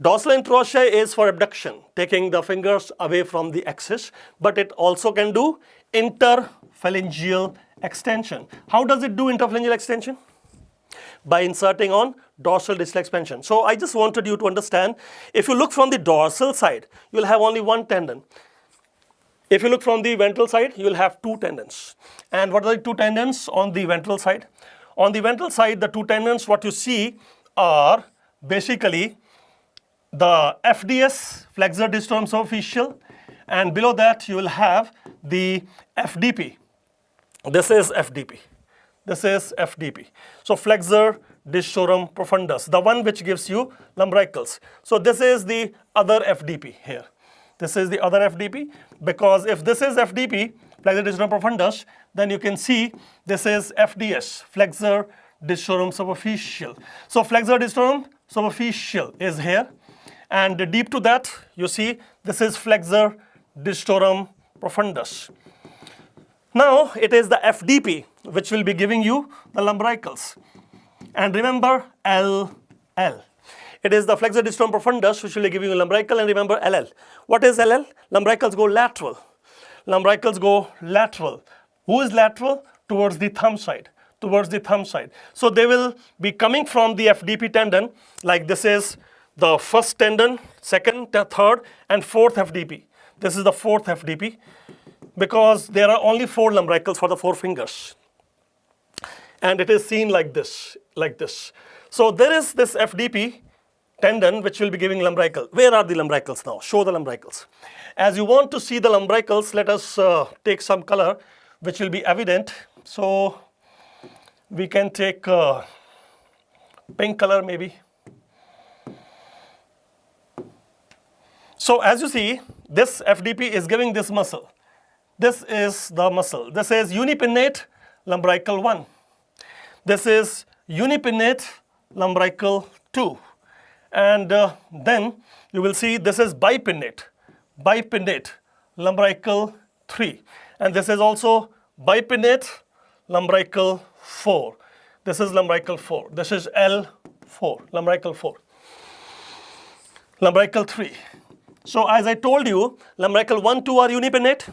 Dorsal interossei is for abduction, taking the fingers away from the axis, but it also can do interphalangeal extension. How does it do interphalangeal extension? By inserting on dorsal digital expansion. So I just wanted you to understand, if you look from the dorsal side, you will have only one tendon. If you look from the ventral side, you will have 2 tendons. And what are the 2 tendons on the ventral side? On the ventral side, the 2 tendons, what you see are basically the FDS, flexor digitorum superficial, and below that you will have the FDP. This is FDP. This is FDP. So flexor digitorum profundus, the one which gives you lumbricals. So this is the other FDP here. This is the other FDP, because if this is FDP, flexor digitorum profundus, then you can see this is FDS, flexor digitorum superficial. So flexor digitorum superficial is here, and deep to that you see this is flexor digitorum profundus. Now it is the FDP which will be giving you the lumbricals. And remember LL. It is the flexor digitorum profundus which will be giving you lumbrical, and remember LL. What is LL? Lumbricals go lateral. Lumbricals go lateral. Who is lateral? Towards the thumb side. Towards the thumb side. So they will be coming from the FDP tendon, like this is the first tendon, second, third, and fourth FDP. This is the fourth FDP, because there are only 4 lumbricals for the 4 fingers. And it is seen like this, like this. So there is this FDP tendon which will be giving lumbrical. Where are the lumbricals now? Show the lumbricals. As you want to see the lumbricals, let us take some color which will be evident. So we can take pink color maybe. So as you see, this FDP is giving this muscle. This is the muscle. This is unipinnate lumbrical 1. This is unipinnate lumbrical 2. And then you will see this is bipinnate lumbrical 3. And this is also bipinnate lumbrical 4. This is lumbrical 4. This is L4, lumbrical 4. Lumbrical 3. So as I told you, lumbrical 1, 2 are unipinnate.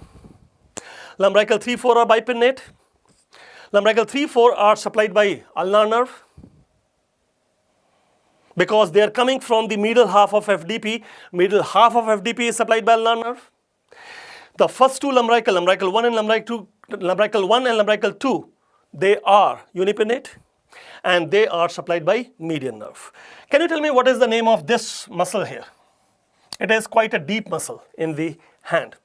Lumbrical 3-4 are bipinnate. Lumbrical 3-4 are supplied by ulnar nerve because they are coming from the middle half of FDP. Middle half of FDP is supplied by ulnar nerve. The first two lumbrical 1 and lumbrical 1 and lumbrical 2, they are unipinnate and they are supplied by median nerve. Can you tell me what is the name of this muscle here? It is quite a deep muscle in the hand.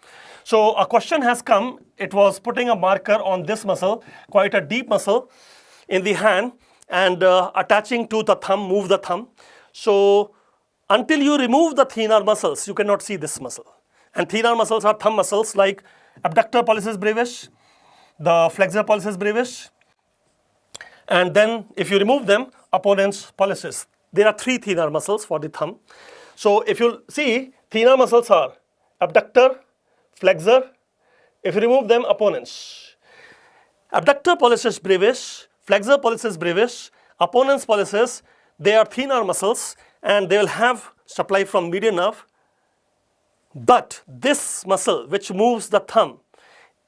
So a question has come, it was putting a marker on this muscle, quite a deep muscle in the hand, and attaching to the thumb, move the thumb. So until you remove the thenar muscles, you cannot see this muscle. And thenar muscles are thumb muscles like abductor pollicis brevis, the flexor pollicis brevis, and then if you remove them, opponens pollicis. There are 3 thenar muscles for the thumb. So if you see, thenar muscles are abductor, flexor. If you remove them, opponens. Abductor pollicis brevis, flexor pollicis brevis, opponens pollicis, they are thenar muscles and they will have supply from median nerve. But this muscle which moves the thumb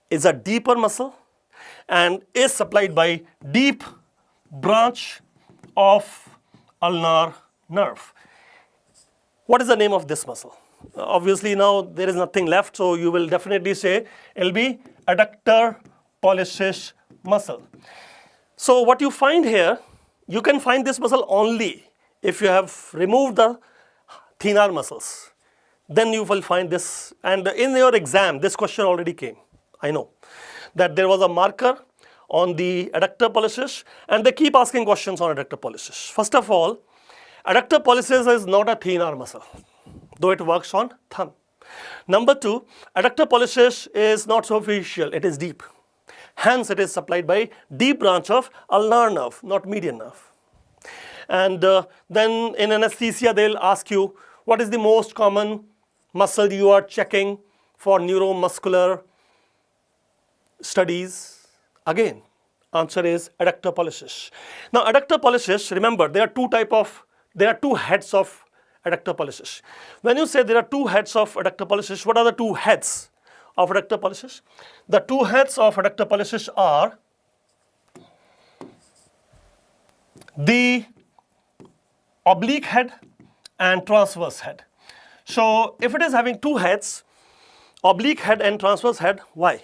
is a deeper muscle and is supplied by deep branch of ulnar nerve. What is the name of this muscle? Obviously now there is nothing left, so you will definitely say it will be adductor pollicis muscle. So what you find here, you can find this muscle only if you have removed the thenar muscles. Then you will find this, and in your exam this question already came. I know that there was a marker on the adductor pollicis and they keep asking questions on adductor pollicis. First of all, adductor pollicis is not a thenar muscle, though it works on thumb. Number 2, adductor pollicis is not superficial, it is deep. Hence it is supplied by deep branch of ulnar nerve, not median nerve. And then in anesthesia they will ask you what is the most common muscle you are checking for neuromuscular studies. Again, answer is adductor pollicis. Now adductor pollicis, remember there are two heads of adductor pollicis. When you say there are 2 heads of adductor pollicis, what are the 2 heads of adductor pollicis? The 2 heads of adductor pollicis are the oblique head and transverse head. So if it is having 2 heads, oblique head and transverse head, why?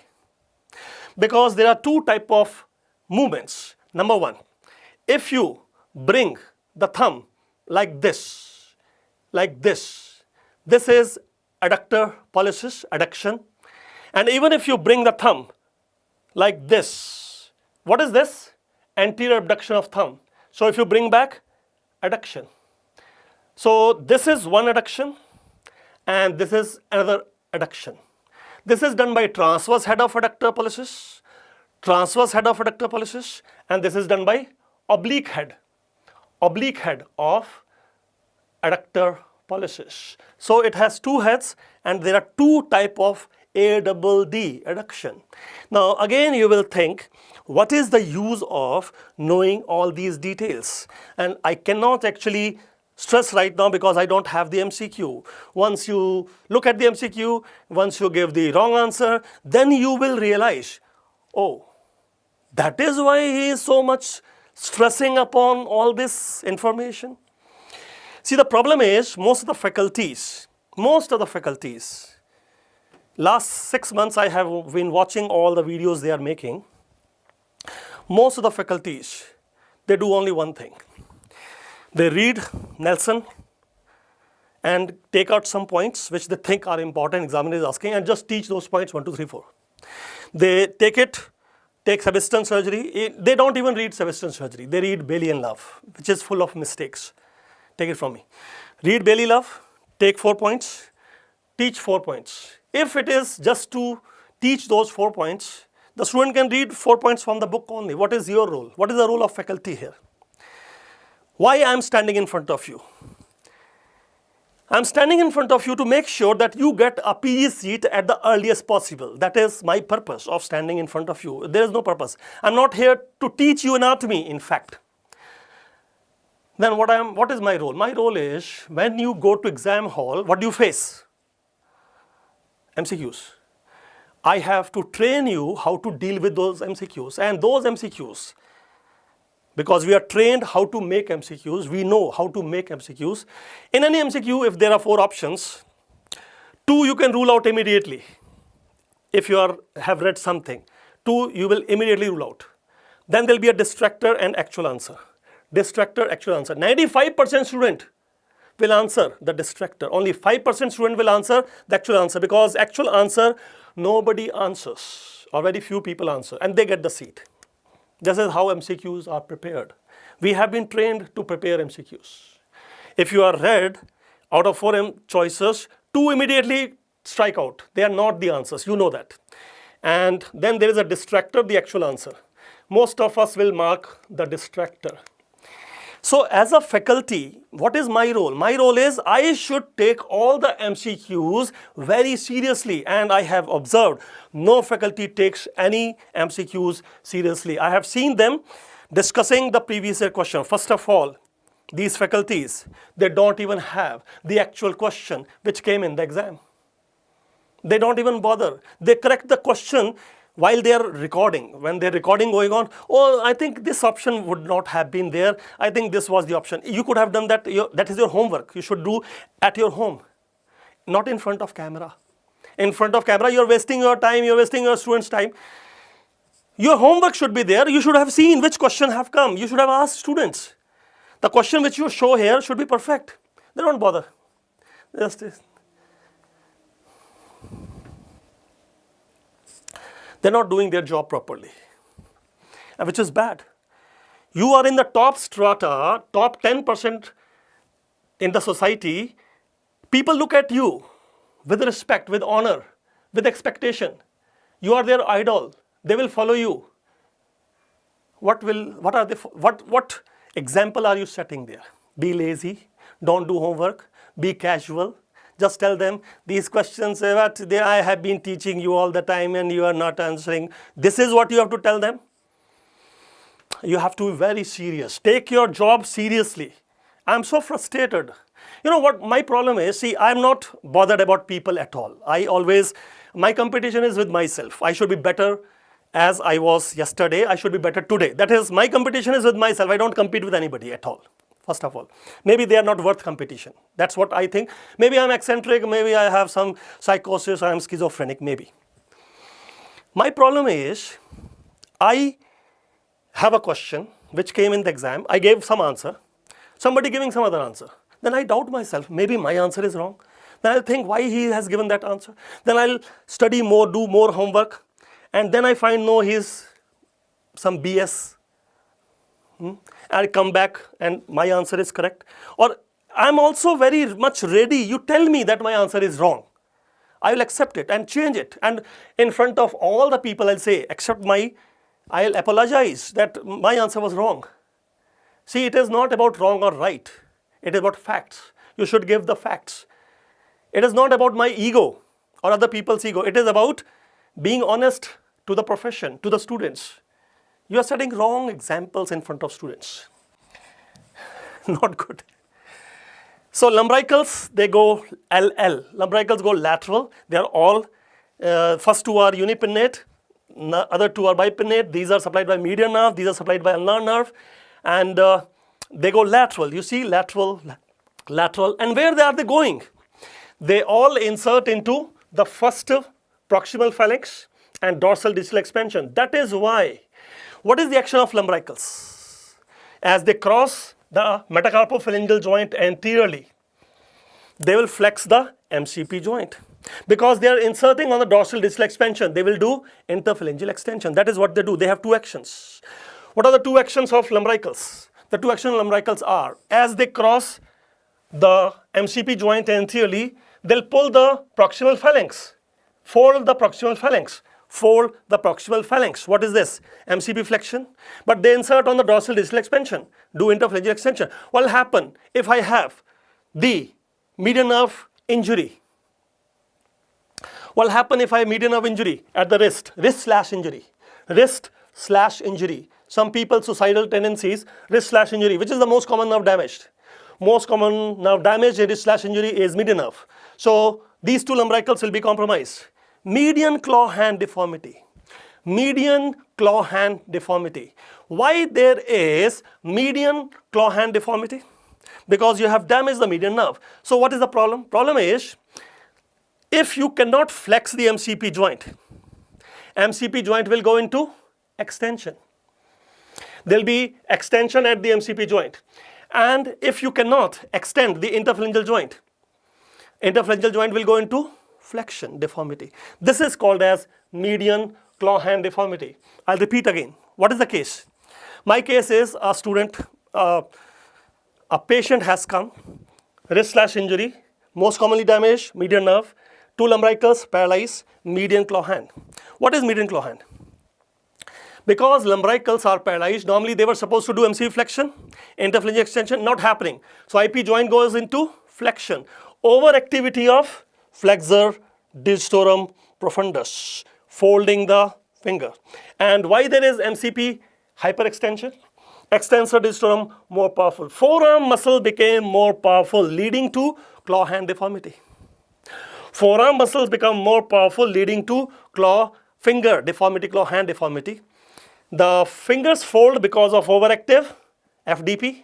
Because there are 2 type of movements. Number 1, if you bring the thumb like this, this is adductor pollicis, adduction. And even if you bring the thumb like this, what is this? Anterior abduction of thumb. So if you bring back, adduction. So this is one adduction and this is another adduction. This is done by transverse head of adductor pollicis, and this is done by oblique head of adductor pollicis. So it has 2 heads and there are 2 type of ADD, adduction. Now again you will think, what is the use of knowing all these details? And I cannot actually stress right now because I don't have the MCQ. Once you look at the MCQ, once you give the wrong answer, then you will realize, oh, that is why he is so much stressing upon all this information. See, the problem is most of the faculties, last 6 months I have been watching all the videos they are making. Most of the faculties, they do only one thing. They read Nelson and take out some points which they think are important, examiner is asking, and just teach those points 1, 2, 3, 4. They take Sebastian surgery. They don't even read Sebastian surgery. They read Bailey and Love, which is full of mistakes. Take it from me. Read Bailey Love, take 4 points, teach 4 points. If it is just to teach those 4 points, the student can read 4 points from the book only. What is your role? What is the role of faculty here? Why I am standing in front of you? I am standing in front of you to make sure that you get a PG seat at the earliest possible. That is my purpose of standing in front of you. There is no purpose. I am not here to teach you anatomy, in fact. Then what is my role? My role is, when you go to exam hall, what do you face? MCQs. I have to train you how to deal with those MCQs. And those MCQs, because we are trained how to make MCQs, we know how to make MCQs. In any MCQ, if there are 4 options, 2 you can rule out immediately. If you have read something, 2 you will immediately rule out. Then there will be a distractor and actual answer. Distractor, actual answer. 95% student will answer the distractor. Only 5% student will answer the actual answer, because actual answer nobody answers, or very few people answer, and they get the seat. This is how MCQs are prepared. We have been trained to prepare MCQs. If you are read, out of 4 choices, 2 immediately strike out. They are not the answers, you know that. And then there is a distractor, the actual answer. Most of us will mark the distractor. So as a faculty, what is my role? My role is I should take all the MCQs very seriously, and I have observed no faculty takes any MCQs seriously. I have seen them discussing the previous year question. First of all, these faculties, they don't even have the actual question which came in the exam. They don't even bother. They correct the question while they are recording. When they're recording going on, oh, I think this option would not have been there. I think this was the option. You could have done that. That is your homework. You should do at your home, not in front of camera. In front of camera, you're wasting your time. You're wasting your students' time. Your homework should be there. You should have seen which question have come. You should have asked students. The question which you show here should be perfect. They don't bother. They're not doing their job properly, which is bad. You are in the top strata, top 10% in the society. People look at you with respect, with honor, with expectation. You are their idol. They will follow you. What example are you setting there? Be lazy, don't do homework, be casual. Just tell them these questions I have been teaching you all the time and you are not answering. This is what you have to tell them. You have to be very serious. Take your job seriously. I'm so frustrated. You know what my problem is? See, I'm not bothered about people at all. My competition is with myself. I should be better as I was yesterday. I should be better today. That is, my competition is with myself. I don't compete with anybody at all. First of all, maybe they are not worth competition. That's what I think. Maybe I'm eccentric, maybe I have some psychosis, I'm schizophrenic, maybe. My problem is, I have a question which came in the exam, I gave some answer, somebody giving some other answer. Then I doubt myself, maybe my answer is wrong. Then I'll think why he has given that answer. Then I'll study more, do more homework, and then I find no, he's some BS. I'll come back and my answer is correct. Or I'm also very much ready. You tell me that my answer is wrong. I will accept it and change it. And in front of all the people, I'll say, I'll apologize that my answer was wrong. See, it is not about wrong or right. It is about facts. You should give the facts. It is not about my ego or other people's ego. It is about being honest to the profession, to the students. You are setting wrong examples in front of students. Not good. So lumbricals, they go LL. Lumbricals go lateral. They are all, first 2 are unipinnate, other 2 are bipinnate. These are supplied by median nerve, these are supplied by ulnar nerve. And they go lateral. You see, lateral, lateral. And where are they going? They all insert into the first proximal phalanx and dorsal distal expansion. That is why. What is the action of lumbricals? As they cross the metacarpophalangeal joint anteriorly, they will flex the MCP joint. Because they are inserting on the dorsal distal expansion, they will do interphalangeal extension. That is what they do. They have 2 actions. What are the 2 actions of lumbricals? The 2 actions of lumbricals are, as they cross the MCP joint anteriorly, they'll pull the proximal phalanx, fold the proximal phalanx. Fold the proximal phalanx. What is this? MCP flexion. But they insert on the dorsal distal expansion, do interphalangeal extension. What will happen if I have the median nerve injury? What will happen if I have median nerve injury at the wrist? Wrist/injury. Wrist/injury. Some people suicidal tendencies, wrist/injury. Which is the most common nerve damaged? Most common nerve damage in wrist/injury is median nerve. So these 2 lumbricals will be compromised. median claw hand deformity. Median claw hand deformity. Why there is median claw hand deformity? Because you have damaged the median nerve. So what is the problem? Problem is, if you cannot flex the MCP joint will go into extension. There will be extension at the MCP joint. And if you cannot extend the interphalangeal joint will go into flexion deformity. This is called as median claw hand deformity. I'll repeat again. What is the case? My case is a student, a patient has come, wrist/injury, most commonly damaged median nerve, 2 lumbricals paralyzed, median claw hand. What is median claw hand? Because lumbricals are paralyzed, normally they were supposed to do MCP flexion, interphalangeal extension, not happening. So IP joint goes into flexion. Overactivity of flexor digitorum profundus, folding the finger. And why there is MCP hyperextension? Extensor digitorum more powerful. Forearm muscle became more powerful, leading to claw hand deformity. Forearm muscles become more powerful, leading to claw finger deformity, claw hand deformity. The fingers fold because of overactive FDP,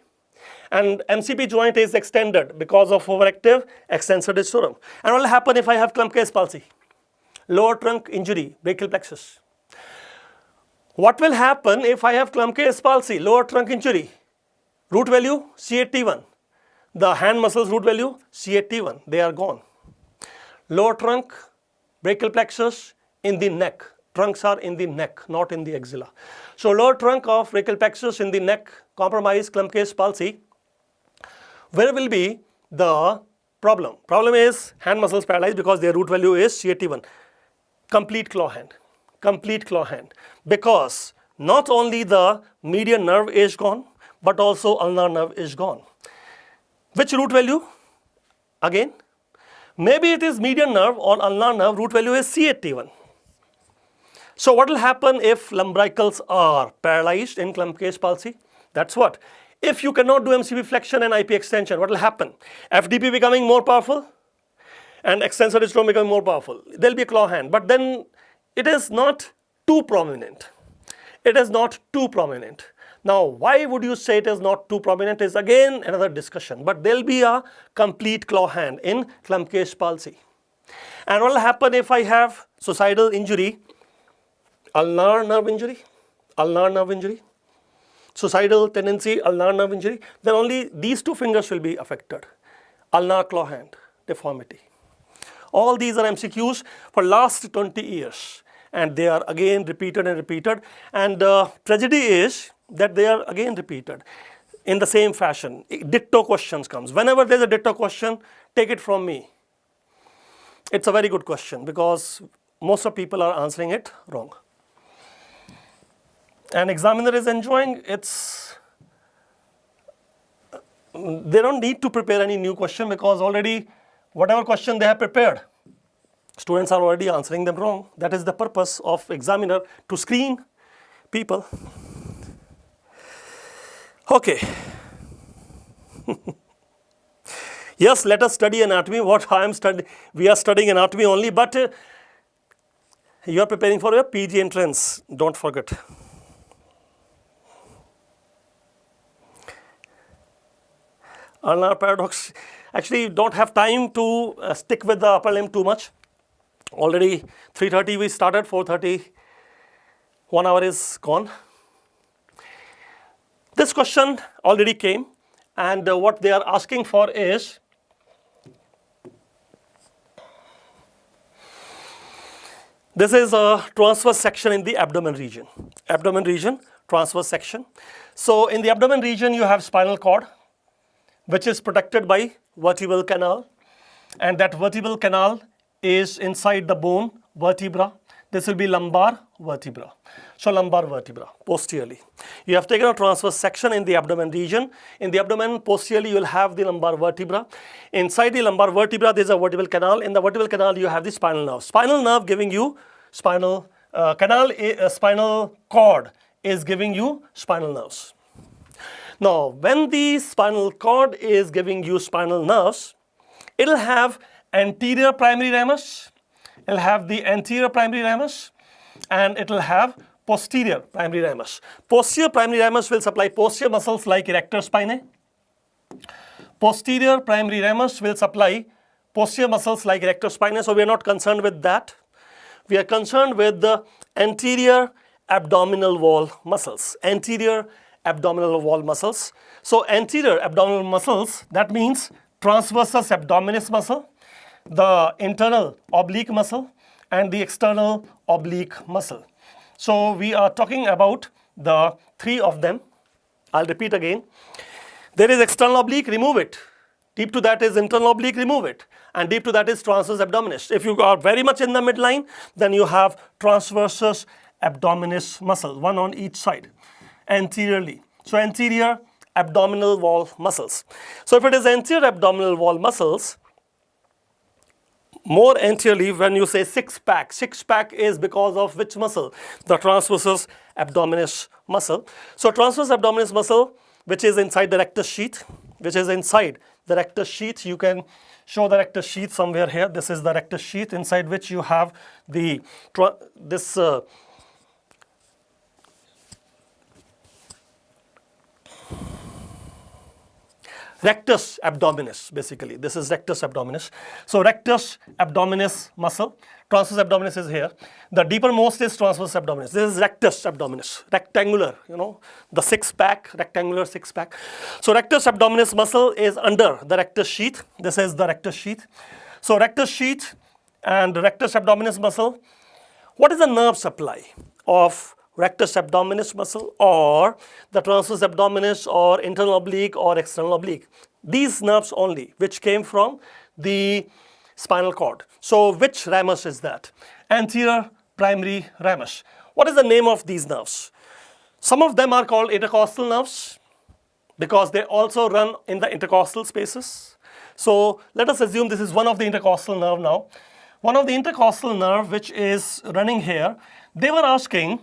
and MCP joint is extended because of overactive extensor digitorum. And what will happen if I have clump case palsy? Lower trunk injury, brachial plexus. What will happen if I have clump case palsy, lower trunk injury? Root value C8T1. The hand muscles root value C8T1. They are gone. Lower trunk, brachial plexus in the neck. Trunks are in the neck, not in the axilla. So lower trunk of brachial plexus in the neck, compromised clump case palsy. Where will be the problem? Problem is hand muscles paralyzed because their root value is C8T1. Complete claw hand. Complete claw hand. Because not only the median nerve is gone, but also ulnar nerve is gone. Which root value? Again, maybe it is median nerve or ulnar nerve, root value is C8T1. So what will happen if lumbricals are paralyzed in clump case palsy? That's what. If you cannot do MCP flexion and IP extension, what will happen? FDP becoming more powerful and extensor digitorum becoming more powerful. There will be a claw hand, but then it is not too prominent. It is not too prominent. Now, why would you say it is not too prominent is again another discussion, but there will be a complete claw hand in clump case palsy. And what will happen if I have suicidal injury, ulnar nerve injury, suicidal tendency, ulnar nerve injury, then only these two fingers will be affected. Ulnar claw hand deformity. All these are MCQs for last 20 years, and they are again repeated and repeated, and the tragedy is that they are again repeated in the same fashion. Ditto questions comes. Whenever there is a ditto question, take it from me. It's a very good question because most of people are answering it wrong. And examiner is enjoying its, they don't need to prepare any new question because already whatever question they have prepared, students are already answering them wrong. That is the purpose of examiner, to screen people. Okay. Yes, let us study anatomy. What I am studying, we are studying anatomy only, but you are preparing for your PG entrance. Don't forget. Ulnar paradox. Actually, you don't have time to stick with the upper limb too much. Already 3:30 we started, 4:30, 1 hour is gone. This question already came, and what they are asking for is this is a transverse section in the abdomen region. Abdomen region, transverse section. So in the abdomen region you have spinal cord, which is protected by vertebral canal, and that vertebral canal is inside the bone vertebra. This will be lumbar vertebra. So lumbar vertebra posteriorly. You have taken a transverse section in the abdomen region. In the abdomen posteriorly you will have the lumbar vertebra. Inside the lumbar vertebra there is a vertebral canal. In the vertebral canal you have the spinal nerve. Spinal nerve giving you spinal spinal cord is giving you spinal nerves. Now, when the spinal cord is giving you spinal nerves, it will have anterior primary ramus it'll have the anterior primary ramus and it will have posterior primary ramus. Posterior primary ramus will supply posterior muscles like erector spinae. Posterior primary ramus will supply posterior muscles like erector spinae, so we are not concerned with that. We are concerned with the anterior abdominal wall muscles. Anterior abdominal wall muscles. So anterior abdominal muscles, that means transversus abdominis muscle, the internal oblique muscle and the external oblique muscle. So we are talking about the three of them. I'll repeat again. There is external oblique, remove it. Deep to that is internal oblique, remove it. And deep to that is transversus abdominis. If you are very much in the midline, then you have transversus abdominis muscle, one on each side, anteriorly. So anterior abdominal wall muscles. So if it is anterior abdominal wall muscles, more anteriorly, when you say six-pack is because of which muscle? The transversus abdominis muscle. So transversus abdominis muscle, which is inside the rectus sheath, you can show the rectus sheath somewhere here. This is the rectus sheath inside which you have the rectus abdominis, basically. This is rectus abdominis. So rectus abdominis muscle, transversus abdominis is here. The deepermost is transversus abdominis. This is rectus abdominis, rectangular, the six-pack, rectangular six-pack. So rectus abdominis muscle is under the rectus sheath. This is the rectus sheath. So rectus sheath and rectus abdominis muscle. What is the nerve supply of rectus abdominis muscle or the transversus abdominis or internal oblique or external oblique? These nerves only, which came from the spinal cord. So which ramus is that? Anterior primary ramus. What is the name of these nerves? Some of them are called intercostal nerves because they also run in the intercostal spaces. So let us assume this is one of the intercostal nerve now. One of the intercostal nerve which is running here, they were asking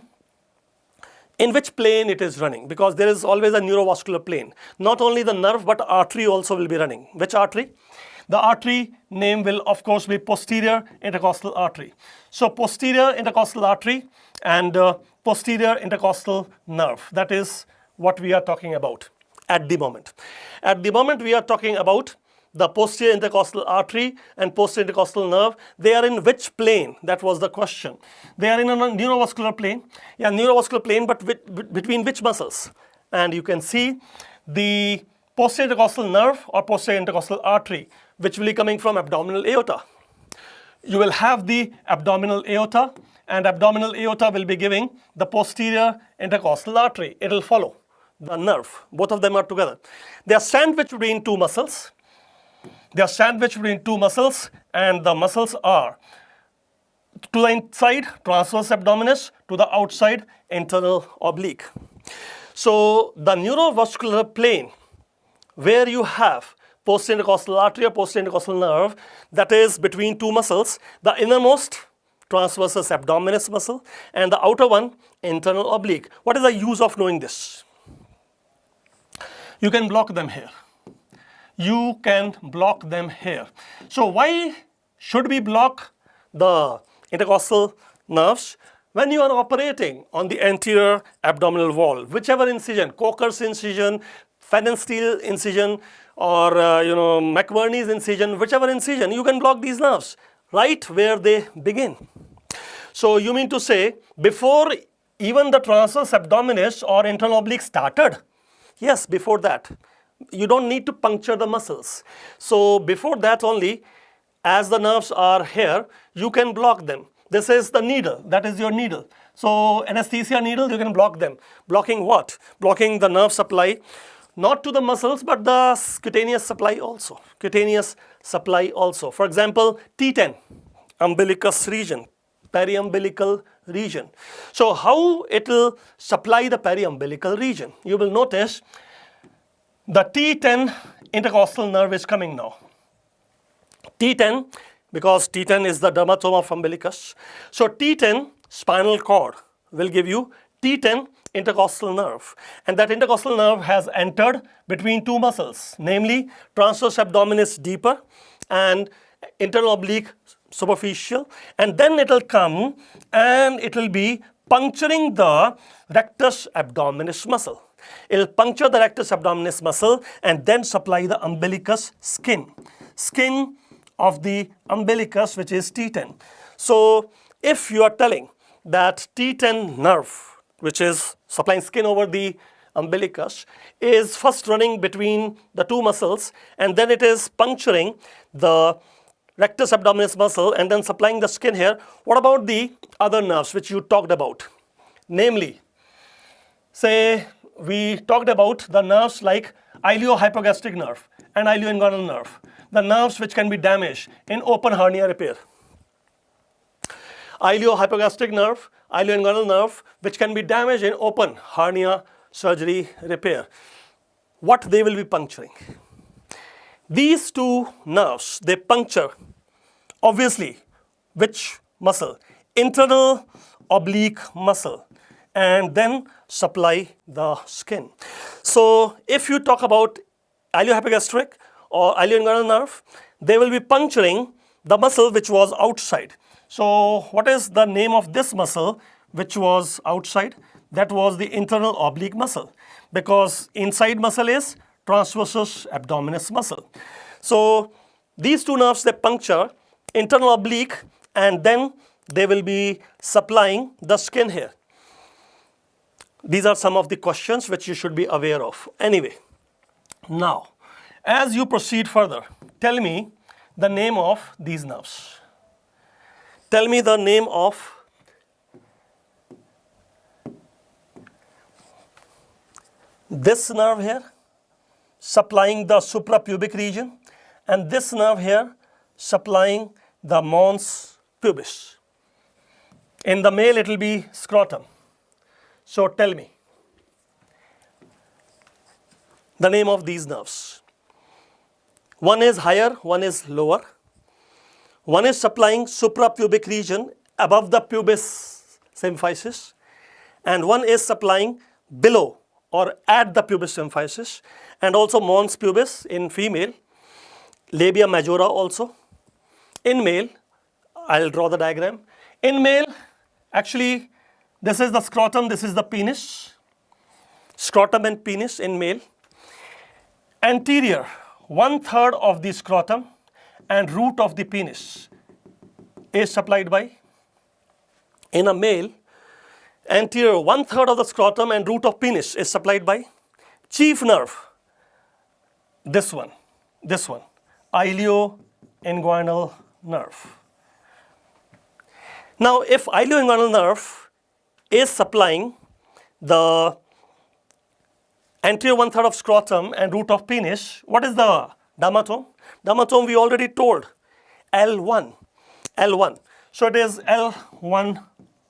in which plane it is running, because there is always a neurovascular plane. Not only the nerve but artery also will be running. Which artery? The artery name will of course be posterior intercostal artery. So posterior intercostal artery and posterior intercostal nerve. That is what we are talking about at the moment. At the moment we are talking about the posterior intercostal artery and posterior intercostal nerve. They are in which plane? That was the question. They are in a neurovascular plane. Yeah, neurovascular plane, but between which muscles? And you can see the posterior intercostal nerve or posterior intercostal artery, which will be coming from abdominal aorta. You will have the abdominal aorta, and abdominal aorta will be giving the posterior intercostal artery. It will follow the nerve. Both of them are together. They are sandwiched between two muscles. And the muscles are to the inside transversus abdominis, to the outside internal oblique. So the neurovascular plane where you have posterior intercostal artery or posterior intercostal nerve, that is between two muscles, the innermost transversus abdominis muscle and the outer one internal oblique. What is the use of knowing this? You can block them here. So why should we block the intercostal nerves? When you are operating on the anterior abdominal wall, whichever incision, Coker's incision, Fenenstein incision, or McBurney's incision, whichever incision, you can block these nerves right where they begin. So you mean to say before even the transversus abdominis or internal oblique started? Yes, before that. You don't need to puncture the muscles. So before that only, as the nerves are here, you can block them. This is the needle, that is your needle. So anesthesia needle, you can block them. Blocking what? Blocking the nerve supply, not to the muscles, but the cutaneous supply also. For example, T10, umbilicus region, periumbilical region. So how it will supply the periumbilical region? You will notice the T10 intercostal nerve is coming now. T10, because T10 is the dermatome of umbilicus. So T10 spinal cord will give you T10 intercostal nerve. And that intercostal nerve has entered between two muscles, namely transversus abdominis deeper and internal oblique superficial, and then it will come and it will be puncturing the rectus abdominis muscle. It will puncture the rectus abdominis muscle and then supply the umbilicus skin of the umbilicus, which is T10. So if you are telling that T10 nerve, which is supplying skin over the umbilicus, is first running between the two muscles and then it is puncturing the rectus abdominis muscle and then supplying the skin here, what about the other nerves which you talked about? Namely, say we talked about the nerves like iliohypogastric nerve and ilioinguinal nerve, the nerves which can be damaged in open hernia repair. Iliohypogastric nerve, ilioinguinal nerve, which can be damaged in open hernia surgery repair. What they will be puncturing? These two nerves, they puncture, obviously, which muscle? Internal oblique muscle, and then supply the skin. So if you talk about iliohypogastric or ilioinguinal nerve, they will be puncturing the muscle which was outside. So what is the name of this muscle which was outside? That was the internal oblique muscle, because inside muscle is transversus abdominis muscle. So these two nerves, they puncture internal oblique and then they will be supplying the skin here. These are some of the questions which you should be aware of. Anyway, now as you proceed further, tell me the name of these nerves. Tell me the name of this nerve here, supplying the suprapubic region, and this nerve here supplying the mons pubis. In the male it will be scrotum. So tell me the name of these nerves. One is higher, one is lower. One is supplying suprapubic region above the pubis symphysis, and one is supplying below or at the pubis symphysis, and also mons pubis in female, labia majora also. In male, I'll draw the diagram. In male, actually, this is the scrotum, this is the penis. Scrotum and penis in male. Anterior, 1/3 of the scrotum and root of the penis is supplied by. In a male, anterior 1/3 of the scrotum and root of penis is supplied by chief nerve, this one, ilioinguinal nerve. Now, if ilioinguinal nerve is supplying the anterior 1/3 of scrotum and root of penis, what is the dermatome? Dermatome we already told, L1. So it is L1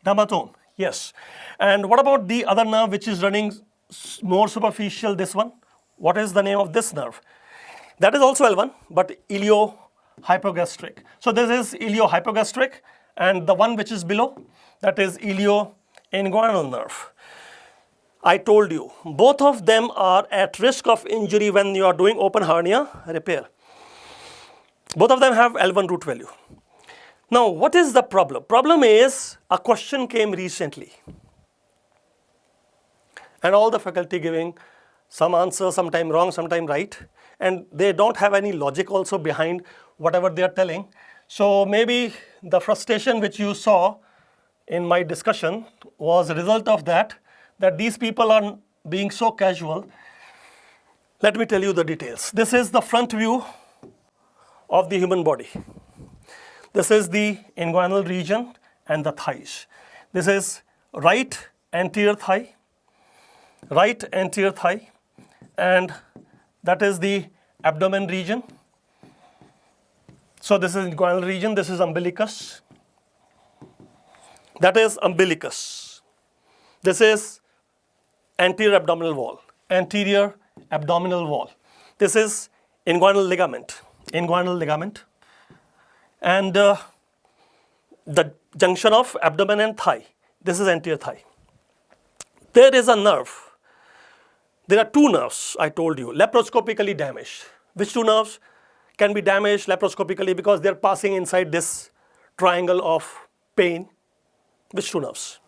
dermatome, yes. And what about the other nerve which is running more superficial, this one? What is the name of this nerve? That is also L1, but iliohypogastric. So this is iliohypogastric, and the one which is below, that is ilioinguinal nerve. I told you, both of them are at risk of injury when you are doing open hernia repair. Both of them have L1 root value. Now, what is the problem? Problem is, a question came recently, and all the faculty giving some answer, sometime wrong, sometime right, and they don't have any logic also behind whatever they are telling. So maybe the frustration which you saw in my discussion was a result of that these people are being so casual. Let me tell you the details. This is the front view of the human body. This is the inguinal region and the thighs. This is right anterior thigh, and that is the abdomen region. So this is inguinal region, this is umbilicus. That is umbilicus. This is anterior abdominal wall. This is inguinal ligament. And the junction of abdomen and thigh. This is anterior thigh. There is a nerve. There are two nerves, I told you, laparoscopically damaged. Which two nerves can be damaged laparoscopically? Because they are passing inside this triangle of pain? Which two nerves?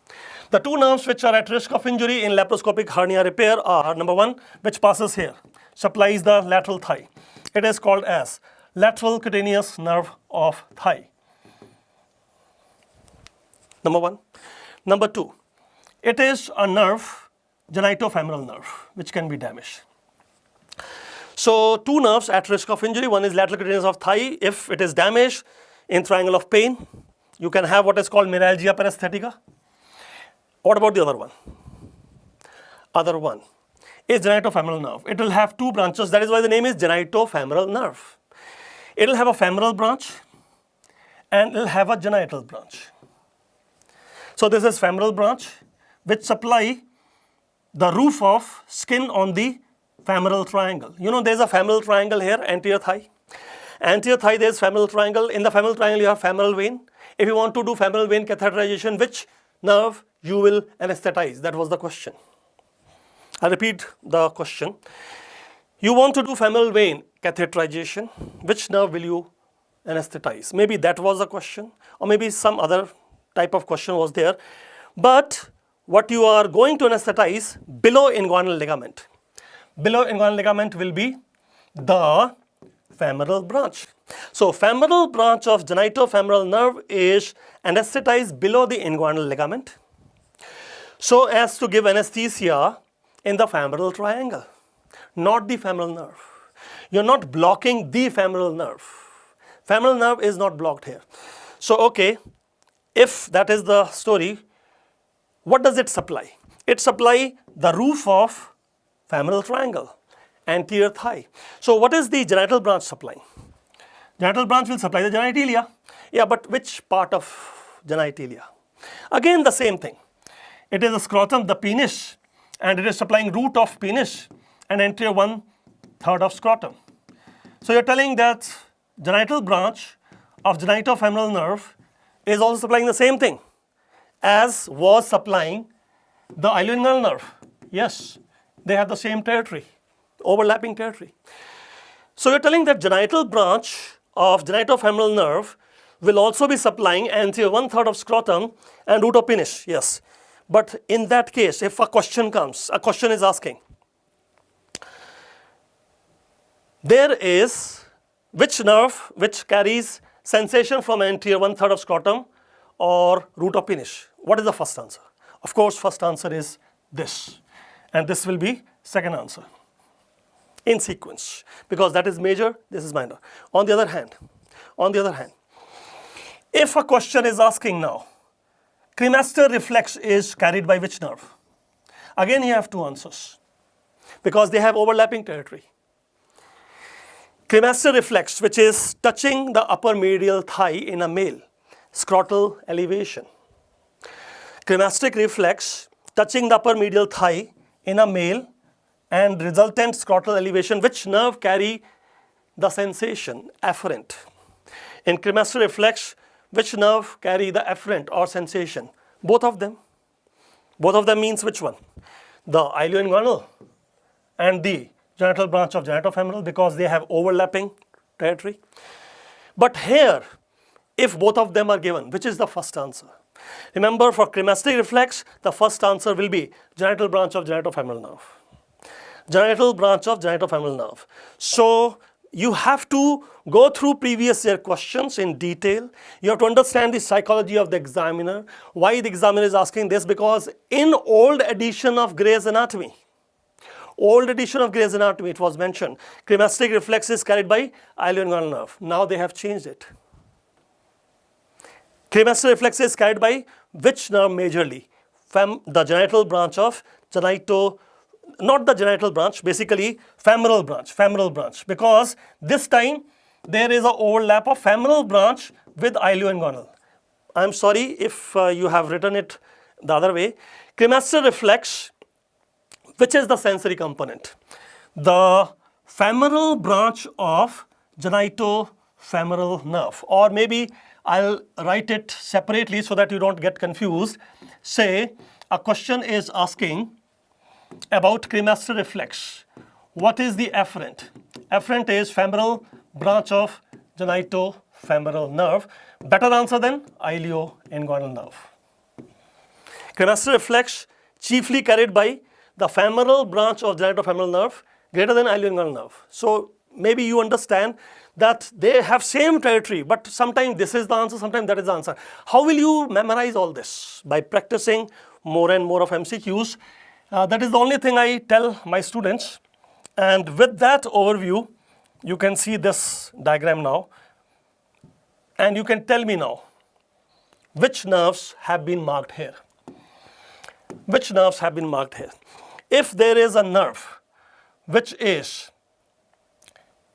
The two nerves which are at risk of injury in laparoscopic hernia repair are, number one, which passes here, supplies the lateral thigh. It is called as lateral cutaneous nerve of thigh. Number one. Number two, it is a nerve, genitofemoral nerve, which can be damaged. So two nerves at risk of injury. One is lateral cutaneous of thigh. If it is damaged in triangle of pain, you can have what is called myalgia paresthetica. What about the other one? Other one is genitofemoral nerve. It will have two branches. That is why the name is genitofemoral nerve. It will have a femoral branch and it will have a genital branch. So this is femoral branch which supply the roof of skin on the femoral triangle. You know, there is a femoral triangle here, anterior thigh. Anterior thigh, there is femoral triangle. In the femoral triangle, you have femoral vein. If you want to do femoral vein catheterization, which nerve you will anesthetize? That was the question. I repeat the question. You want to do femoral vein catheterization, which nerve will you anesthetize? Maybe that was the question, or maybe some other type of question was there. But what you are going to anesthetize below inguinal ligament. Below inguinal ligament will be the femoral branch. So femoral branch of genitofemoral nerve is anesthetized below the inguinal ligament so as to give anesthesia in the femoral triangle, not the femoral nerve. You're not blocking the femoral nerve. Femoral nerve is not blocked here. So okay, if that is the story, what does it supply? It supply the roof of femoral triangle, anterior thigh. So what is the genital branch supplying? Genital branch will supply the genitalia. Yeah, but which part of genitalia? Again the same thing. It is the scrotum, the penis, and it is supplying root of penis and anterior 1/3 of scrotum. So you're telling that genital branch of genitofemoral nerve is also supplying the same thing as was supplying the ilioinguinal nerve. Yes, they have the same territory, overlapping territory. So you're telling that genital branch of genitofemoral nerve will also be supplying anterior 1/3 of scrotum and root of penis. Yes, but in that case, if a question comes, a question is asking, there is which nerve which carries sensation from anterior 1/3 of scrotum or root of penis? What is the first answer? Of course, first answer is this, and this will be second answer in sequence, because that is major, this is minor. On the other hand, if a question is asking now, cremaster reflex is carried by which nerve? Again, you have two answers because they have overlapping territory. Cremaster reflex, which is touching the upper medial thigh in a male, scrotal elevation. Cremastic reflex touching the upper medial thigh in a male and resultant scrotal elevation, which nerve carry the sensation? Afferent. In cremaster reflex, which nerve carry the afferent or sensation? Both of them. Both of them means which one? The ilioinguinal and the genital branch of genitofemoral, because they have overlapping territory. But here, if both of them are given, which is the first answer? Remember, for cremastic reflex, the first answer will be genital branch of genitofemoral nerve. Genital branch of genitofemoral nerve. So you have to go through previous year questions in detail. You have to understand the psychology of the examiner. Why the examiner is asking this? Because in old edition of Gray's Anatomy, it was mentioned cremastic reflex is carried by ilioinguinal nerve. Now they have changed it. Cremastic reflex is carried by which nerve majorly? The genital branch of not the genital branch, basically femoral branch, because this time there is an overlap of femoral branch with ilioinguinal. I am sorry if you have written it the other way. Cremaster reflex, which is the sensory component? The femoral branch of genitofemoral nerve, or maybe I'll write it separately so that you don't get confused. Say a question is asking about cremaster reflex. What is the afferent? Afferent is femoral branch of genitofemoral genitofemoral nerve. Better answer than ilioinguinal nerve. Cremaster reflex chiefly carried by the femoral branch of genitofemoral nerve greater than ilioinguinal nerve. So maybe you understand that they have same territory, but sometimes this is the answer, sometimes that is the answer. How will you memorize all this? By practicing more and more of MCQs. That is the only thing I tell my students. And with that overview, you can see this diagram now. And you can tell me now, which nerves have been marked here? Which nerves have been marked here? If there is a nerve which is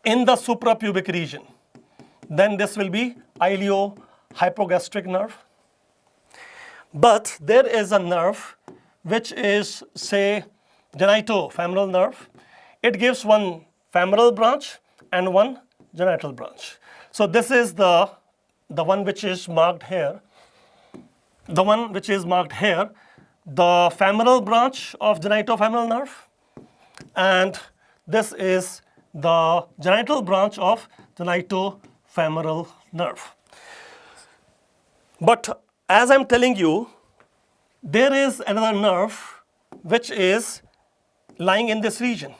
in the suprapubic region, then this will be iliohypogastric nerve. But there is a nerve which is, say, genitofemoral nerve. It gives one femoral branch and one genital branch. So this is the one which is marked here. The one which is marked here, the femoral branch of genitofemoral nerve, and this is the genital branch of genitofemoral nerve. But as I'm telling you, there is another nerve which is lying in this region,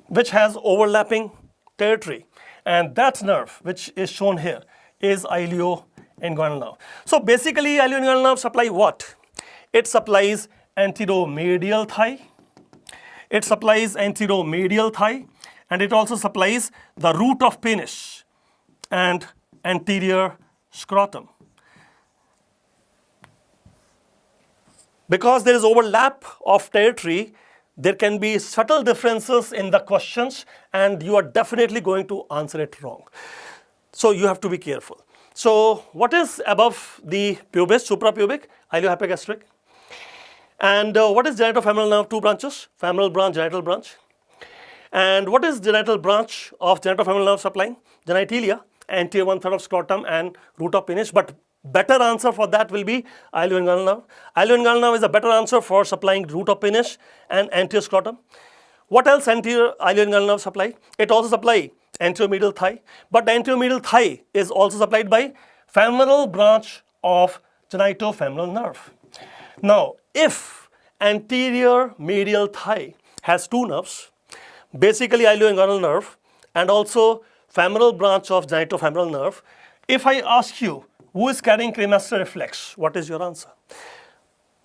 which has overlapping territory, and that nerve which is shown here is ilioinguinal nerve. So basically ilioinguinal nerve supply what? It supplies anteromedial thigh, it supplies anteromedial thigh, and it also supplies the root of penis and anterior scrotum. Because there is overlap of territory, there can be subtle differences in the questions, and you are definitely going to answer it wrong. So you have to be careful. So what is above the pubis, suprapubic, iliohypogastric? And what is genitofemoral nerve? Two branches, femoral branch, genital branch. And what is genital branch of genitofemoral nerve supplying? Genitalia, anterior 1/3 of scrotum and root of penis. But better answer for that will be ilioinguinal nerve. Ilioinguinal nerve is a better answer for supplying root of penis and anterior scrotum. What else anterior ilioinguinal nerve supply? It also supply anteromedial thigh. But the anteromedial thigh is also supplied by femoral branch of genitofemoral nerve. Now, if anterior medial thigh has two nerves, basically ilioinguinal nerve and also femoral branch of genitofemoral nerve, if I ask you who is carrying cremaster reflex, what is your answer?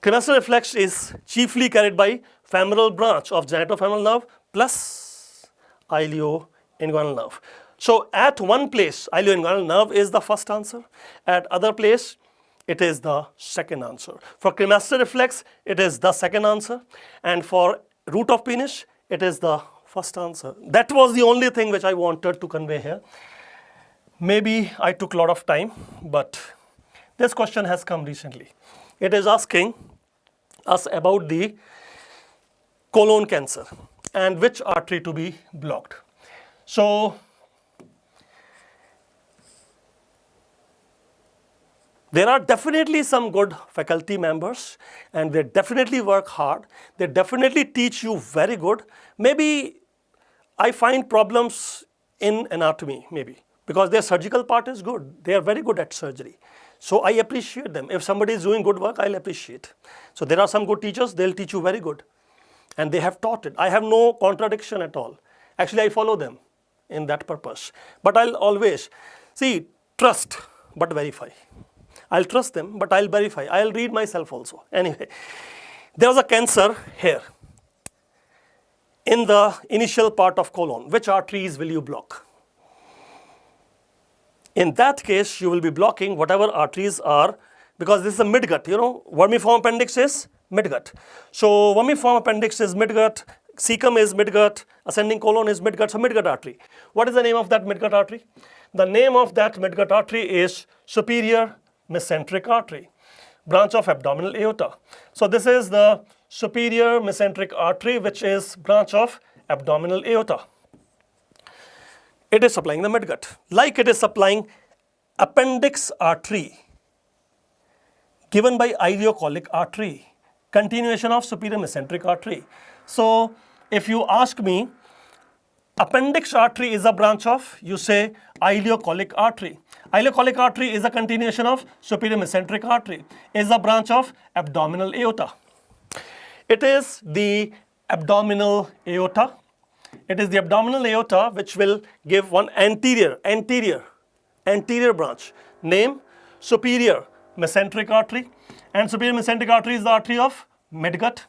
Cremaster reflex is chiefly carried by femoral branch of genitofemoral nerve plus ilioinguinal nerve. So at one place, ilioinguinal nerve is the first answer. At other place, it is the second answer. For cremaster reflex, it is the second answer. And for root of penis, it is the first answer. That was the only thing which I wanted to convey here. Maybe I took a lot of time, but this question has come recently. It is asking us about the colon cancer and which artery to be blocked. So there are definitely some good faculty members, and they definitely work hard. They definitely teach you very good. Maybe I find problems in anatomy, maybe, because their surgical part is good. They are very good at surgery. So I appreciate them. If somebody is doing good work, I'll appreciate. So there are some good teachers, they'll teach you very good. And they have taught it. I have no contradiction at all. Actually, I follow them in that purpose. But I'll always, see, trust, but verify. I'll trust them, but I'll verify. I'll read myself also. Anyway, there was a cancer here in the initial part of colon. Which arteries will you block? In that case, you will be blocking whatever arteries are, because this is a midgut. You know, vermiform appendix is midgut. So vermiform appendix is midgut, cecum is midgut, ascending colon is midgut, so midgut artery. What is the name of that midgut artery? The name of that midgut artery is superior mesenteric artery, branch of abdominal aorta. So this is the superior mesenteric artery, which is branch of abdominal aorta. It is supplying the midgut, like it is supplying appendix artery given by ileocolic artery, continuation of superior mesenteric artery. So if you ask me, appendix artery is a branch of, you say, ileocolic artery. Ileocolic artery is a continuation of superior mesenteric artery, is a branch of abdominal aorta. It is the abdominal aorta. It is the abdominal aorta which will give one anterior branch, name superior mesenteric artery, and superior mesenteric artery is the artery of midgut.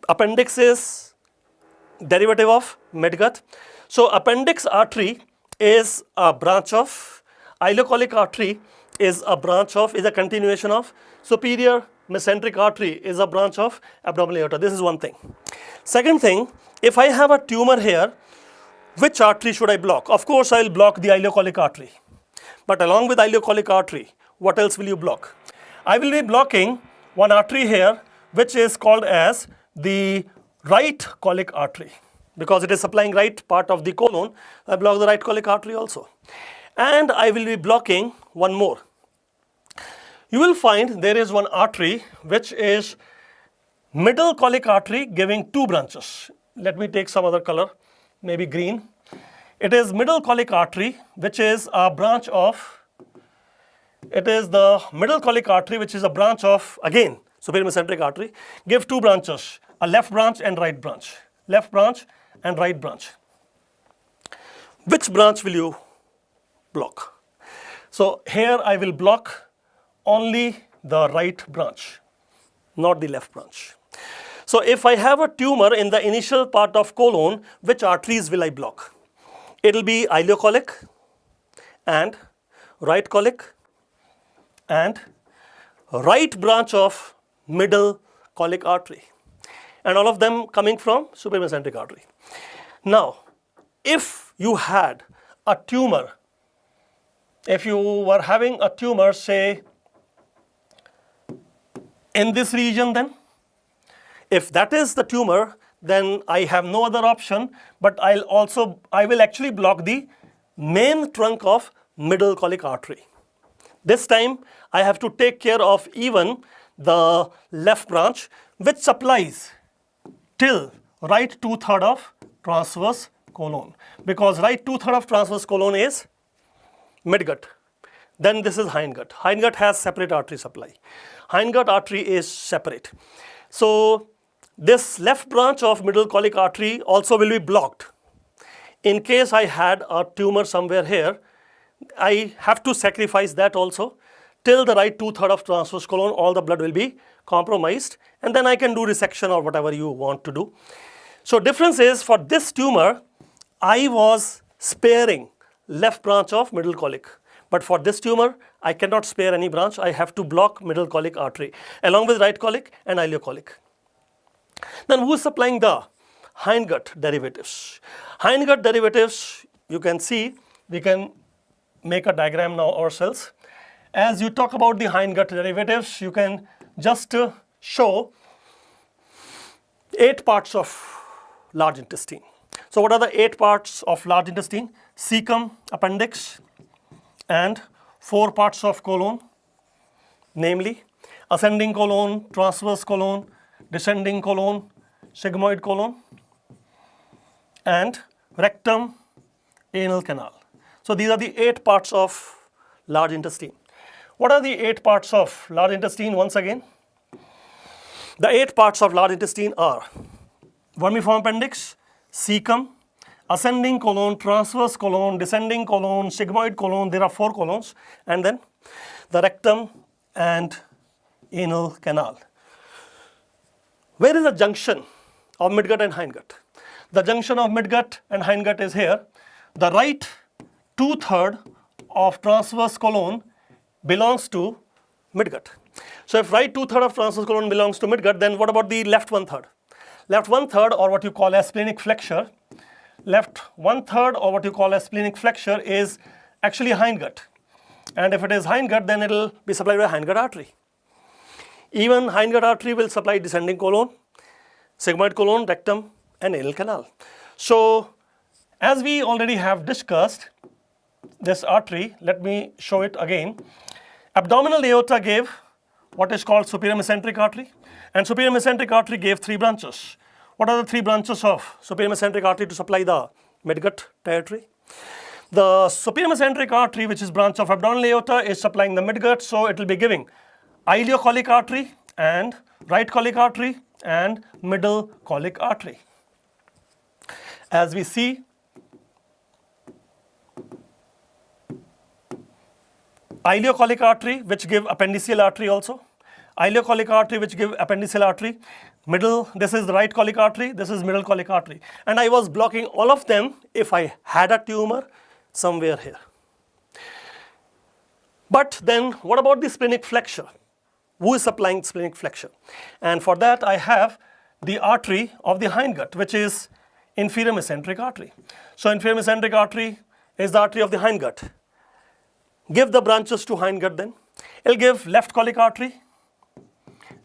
Appendix is derivative of midgut. So appendix artery is a branch of, ileocolic artery is a branch of, is a continuation of superior mesenteric artery, is a branch of abdominal aorta. This is one thing. Second thing, if I have a tumor here, which artery should I block? Of course, I will block the ileocolic artery. But along with ileocolic artery, what else will you block? I will be blocking one artery here, which is called as the right colic artery. Because it is supplying right part of the colon, I block the right colic artery also. And I will be blocking one more. You will find there is one artery which is middle colic artery giving two branches. Let me take some other color, maybe green. It is middle colic artery which is a branch of, it is the middle colic artery which is a branch of, again, superior mesenteric artery, give two branches, a left branch and right branch. Left branch and right branch. Which branch will you block? So here I will block only the right branch, not the left branch. So if I have a tumor in the initial part of colon, which arteries will I block? It will be ileocolic and right colic and right branch of middle colic artery, and all of them coming from superior mesenteric artery. Now, if you had a tumor, if you were having a tumor, say, in this region, then, if that is the tumor, then I have no other option, but I will actually block the main trunk of middle colic artery. This time, I have to take care of even the left branch, which supplies till right 2/3 of transverse colon, because right 2/3 of transverse colon is midgut. Then this is hindgut. Hindgut has separate artery supply. Hindgut artery is separate. So this left branch of middle colic artery also will be blocked. In case I had a tumor somewhere here, I have to sacrifice that also. Till the right 2/3 of transverse colon, all the blood will be compromised, and then I can do resection or whatever you want to do. So difference is, for this tumor, I was sparing left branch of middle colic. But for this tumor, I cannot spare any branch. I have to block middle colic artery along with right colic and ileocolic. Then who is supplying the hindgut derivatives? Hindgut derivatives, you can see, we can make a diagram now ourselves. As you talk about the hindgut derivatives, you can just show 8 parts of large intestine. So what are the 8 parts of large intestine? Cecum, appendix, and 4 parts of colon, namely ascending colon, transverse colon, descending colon, sigmoid colon, and rectum, anal canal. So these are the 8 parts of large intestine. What are the 8 parts of large intestine once again? The 8 parts of large intestine are vermiform appendix, cecum, ascending colon, transverse colon, descending colon, sigmoid colon, there are 4 colons, and then the rectum and anal canal. Where is the junction of midgut and hindgut? The junction of midgut and hindgut is here. The right 2/3 of transverse colon belongs to midgut. So if right 2/3 of transverse colon belongs to midgut, then what about the left 1/3? Left 1/3, or what you call as splenic flexure, left 1/3 or what you call as splenic flexure is actually hindgut. And if it is hindgut, then it will be supplied by hindgut artery. Even hindgut artery will supply descending colon, sigmoid colon, rectum, and anal canal. So as we already have discussed this artery, let me show it again. Abdominal aorta gave what is called superior mesenteric artery, and superior mesenteric artery gave 3 branches. What are the three branches of superior mesenteric artery to supply the midgut territory? The superior mesenteric artery, which is branch of abdominal aorta, is supplying the midgut, so it will be giving iliocolic artery and right colic artery and middle colic artery. As we see, iliocolic artery which give appendiceal artery also, iliocolic artery which give appendiceal artery, middle, this is the right colic artery, this is middle colic artery, and I was blocking all of them if I had a tumor somewhere here. But then what about the splenic flexure? Who is supplying splenic flexure? And for that I have the artery of the hindgut, which is inferior mesenteric artery. So inferior mesenteric artery is the artery of the hindgut. Give the branches to hindgut then. It will give left colic artery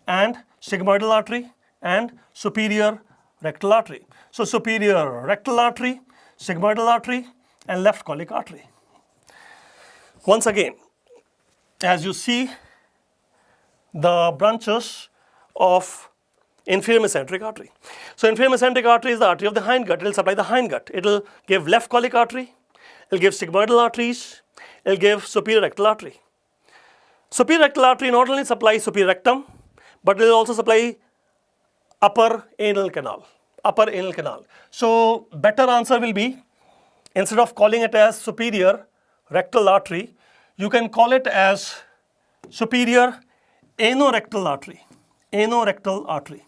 and sigmoidal artery and superior rectal artery. So superior rectal artery, sigmoidal artery and left colic artery. Once again, as you see, the branches of inferior mesenteric artery. So inferior mesenteric artery is the artery of the hindgut. It will supply the hindgut. It will give left colic artery, it will give sigmoidal arteries, it will give superior rectal artery. Superior rectal artery not only supplies superior rectum, but it will also supply upper anal canal. Upper anal canal. So better answer will be, instead of calling it as superior rectal artery, you can call it as superior anorectal artery. Anorectal artery.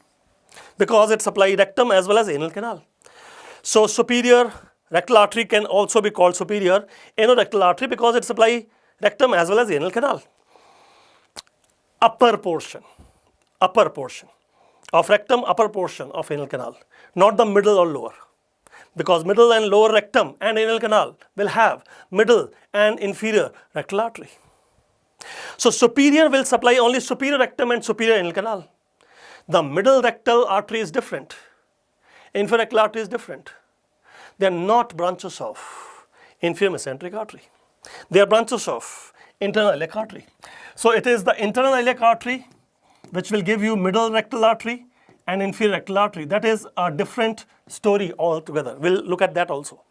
Because it supplies rectum as well as anal canal. So superior rectal artery can also be called superior anorectal artery because it supplies rectum as well as anal canal. Upper portion of rectum, upper portion of anal canal, not the middle or lower. Because middle and lower rectum and anal canal will have middle and inferior rectal artery. So superior will supply only superior rectum and superior anal canal. The middle rectal artery is different. Inferior rectal artery is different. They are not branches of inferior mesenteric artery. They are branches of internal iliac artery. So it is the internal iliac artery which will give you middle rectal artery and inferior rectal artery. That is a different story altogether. We'll look at that also.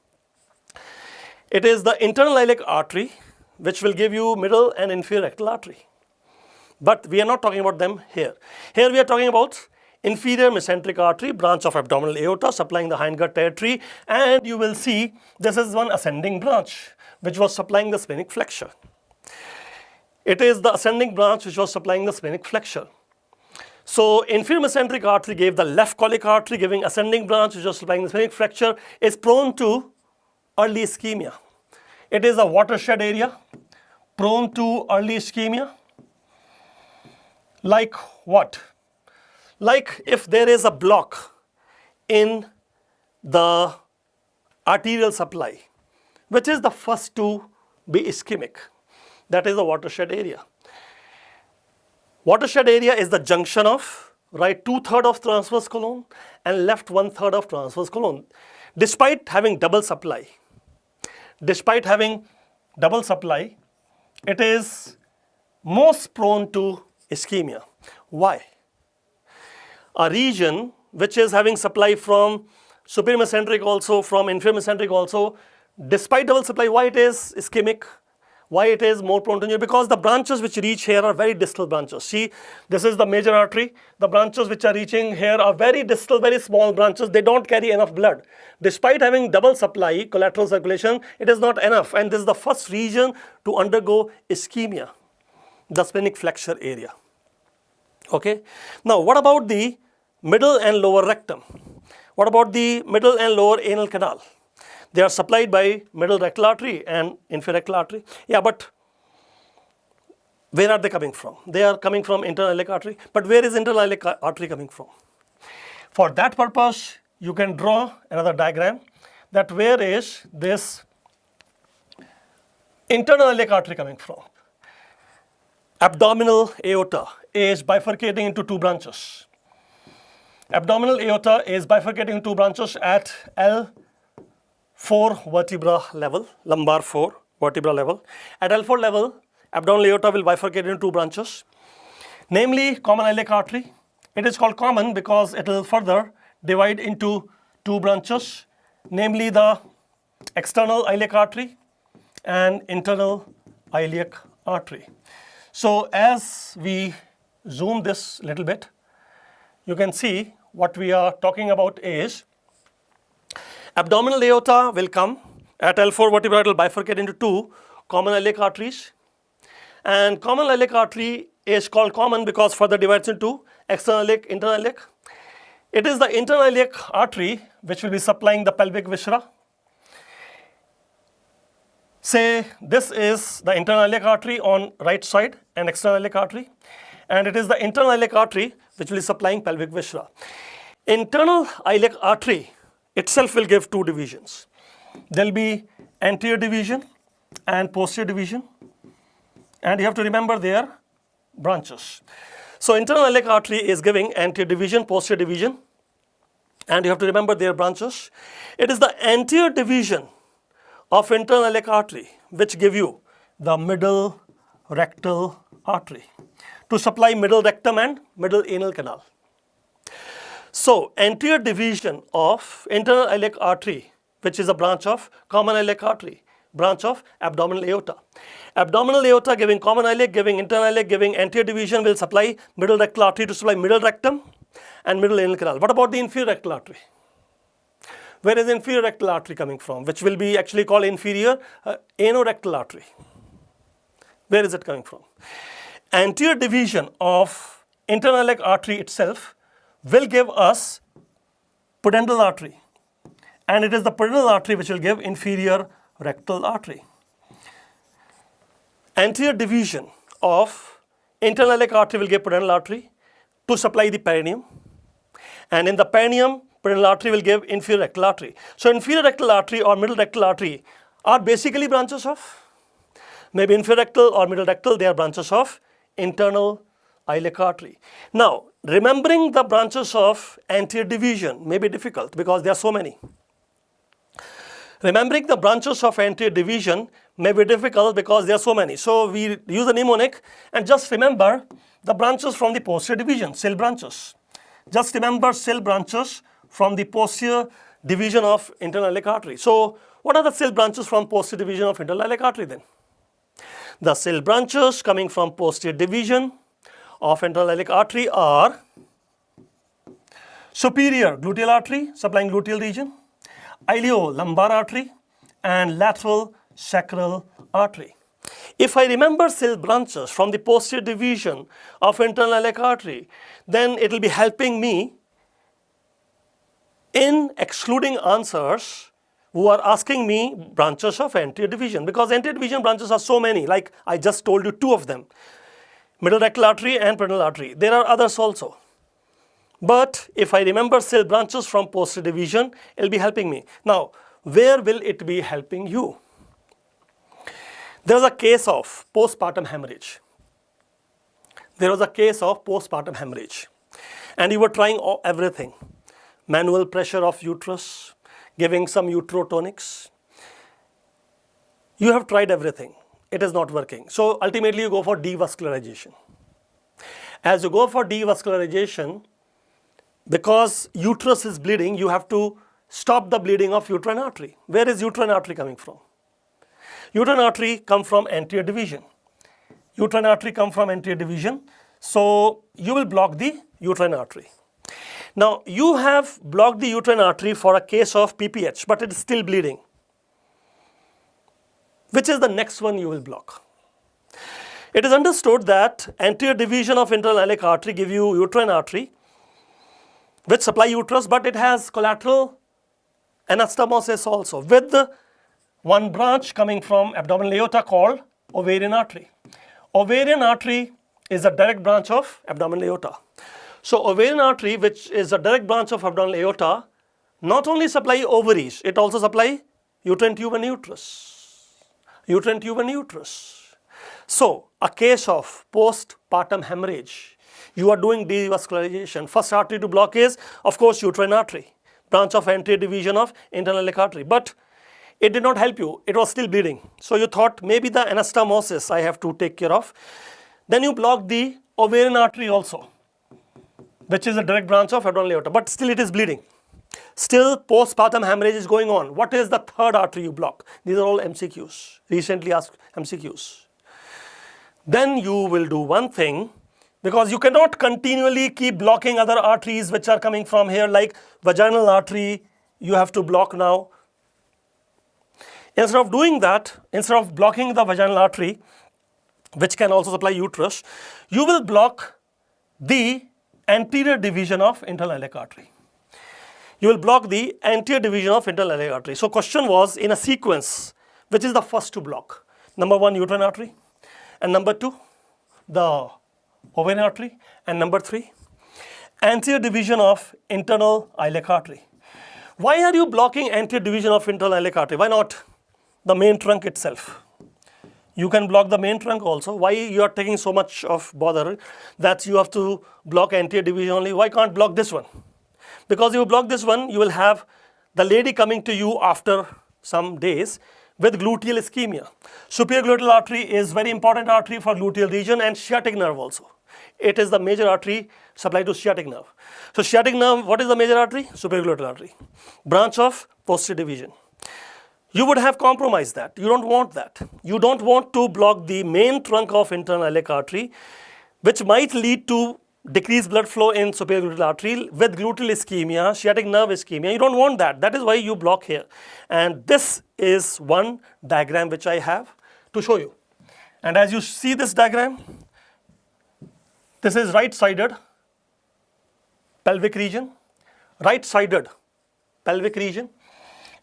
It is the internal iliac artery which will give you middle and inferior rectal artery. But we are not talking about them here. Here we are talking about inferior mesenteric artery, branch of abdominal aorta supplying the hindgut territory, and you will see this is one ascending branch which was supplying the splenic flexure. It is the ascending branch which was supplying the splenic flexure. So inferior mesenteric artery gave the left colic artery giving ascending branch which was supplying the splenic flexure, is prone to early ischemia. It is a watershed area prone to early ischemia. Like what? Like if there is a block in the arterial supply, which is the first to be ischemic. That is the watershed area. Watershed area is the junction of right 2/3 of transverse colon and left 1/3 of transverse colon. Despite having double supply, it is most prone to ischemia. Why? A region which is having supply from superior mesenteric also, from inferior mesenteric also, despite double supply, why it is ischemic? Why it is more prone to injury? Because the branches which reach here are very distal branches. See, this is the major artery. The branches which are reaching here are very distal, very small branches. They don't carry enough blood. Despite having double supply, collateral circulation, it is not enough. And this is the first region to undergo ischemia, the splenic flexure area. Okay. Now, what about the middle and lower rectum? What about the middle and lower anal canal? They are supplied by middle rectal artery and inferior rectal artery. Yeah, but where are they coming from? They are coming from internal iliac artery. But where is internal iliac artery coming from? For that purpose, you can draw another diagram that where is this internal iliac artery coming from? Abdominal aorta is bifurcating into two branches. Abdominal aorta is bifurcating into two branches at L4 vertebra level, lumbar 4 vertebra level. At L4 level, abdominal aorta will bifurcate into two branches, namely common iliac artery. It is called common because it will further divide into two branches, namely the external iliac artery and internal iliac artery. So as we zoom this little bit, you can see what we are talking about is abdominal aorta will come at L4 vertebra, it will bifurcate into two common iliac arteries, and common iliac artery is called common because further divides into external iliac, internal iliac. It is the internal iliac artery which will be supplying the pelvic viscera. Say this is the internal iliac artery on right side and external iliac artery, and it is the internal iliac artery which will be supplying pelvic viscera. Internal iliac artery itself will give two divisions. There will be anterior division and posterior division, and you have to remember their branches. So internal iliac artery is giving anterior division, posterior division, and you have to remember their branches. It is the anterior division of internal iliac artery which give you the middle rectal artery to supply middle rectum and middle anal canal. So anterior division of internal iliac artery, which is a branch of common iliac artery, branch of abdominal aorta. Abdominal aorta giving common iliac, giving internal iliac, giving anterior division will supply middle rectal artery to supply middle rectum and middle anal canal. What about the inferior rectal artery? Where is inferior rectal artery coming from, which will be actually called inferior anorectal artery? Where is it coming from? Anterior division of internal iliac artery itself will give us pudendal artery, and it is the pudendal artery which will give inferior rectal artery. Anterior division of internal iliac artery will give pudendal artery to supply the perineum, and in the perineum pudendal artery will give inferior rectal artery. So inferior rectal artery or middle rectal artery are basically branches of, maybe inferior rectal or middle rectal, they are branches of internal iliac artery. Now remembering the branches of anterior division may be difficult because there are so many. Remembering the branches of anterior division may be difficult because there are so many. So we use a mnemonic and just remember the branches from the posterior division, cell branches. Just remember cell branches from the posterior division of internal iliac artery. So what are the cell branches from posterior division of internal iliac artery then? The cell branches coming from posterior division of internal iliac artery are superior gluteal artery supplying gluteal region, iliolumbar artery, and lateral sacral artery. If I remember cell branches from the posterior division of internal iliac artery, then it will be helping me in excluding answers who are asking me branches of anterior division, because anterior division branches are so many, like I just told you two of them, middle rectal artery and pudendal artery. There are others also. But if I remember cell branches from posterior division, it will be helping me. Now, where will it be helping you? There was a case of postpartum hemorrhage. There was a case of postpartum hemorrhage. And you were trying everything. Manual pressure of uterus, giving some uterotonics. You have tried everything. It is not working. So ultimately you go for devascularization. As you go for devascularization, because uterus is bleeding, you have to stop the bleeding of uterine artery. Where is uterine artery coming from? Uterine artery come from anterior division. Uterine artery come from anterior division. So you will block the uterine artery. Now you have blocked the uterine artery for a case of PPH, but it is still bleeding. Which is the next one you will block? It is understood that anterior division of internal iliac artery give you uterine artery, which supply uterus, but it has collateral anastomosis also, with one branch coming from abdominal aorta called ovarian artery. Ovarian artery is a direct branch of abdominal aorta. So ovarian artery, which is a direct branch of abdominal aorta, not only supply ovaries, it also supply uterine tube and uterus. Uterine tube and uterus. So a case of postpartum hemorrhage, you are doing devascularization. First artery to block is, of course, uterine artery, branch of anterior division of internal iliac artery. But it did not help you. It was still bleeding. So you thought maybe the anastomosis I have to take care of. Then you block the ovarian artery also. which is a direct branch of abdominal aorta, but still it is bleeding. Still postpartum hemorrhage is going on. What is the third artery you block? These are all MCQs, recently asked MCQs. Then you will do one thing, because you cannot continually keep blocking other arteries which are coming from here, like vaginal artery you have to block now. Instead of doing that, instead of blocking the vaginal artery, which can also supply uterus, you will block the anterior division of internal iliac artery. You will block the anterior division of internal iliac artery. So question was in a sequence, which is the first to block? Number 1, uterine artery, and number 2, the ovarian artery, and number 3, anterior division of internal iliac artery. Why are you blocking anterior division of internal iliac artery? Why not the main trunk itself? You can block the main trunk also. Why you are taking so much of bother that you have to block anterior division only? Why can't block this one? Because if you block this one, you will have the lady coming to you after some days with gluteal ischemia. Superior gluteal artery is very important artery for gluteal region and sciatic nerve also. It is the major artery supplied to sciatic nerve. So sciatic nerve, what is the major artery? Superior gluteal artery, branch of posterior division. You would have compromised that. You don't want that. You don't want to block the main trunk of internal iliac artery, which might lead to decreased blood flow in superior gluteal artery with gluteal ischemia, sciatic nerve ischemia. You don't want that. That is why you block here. And this is one diagram which I have to show you. And as you see this diagram, this is right-sided pelvic region, right-sided pelvic region.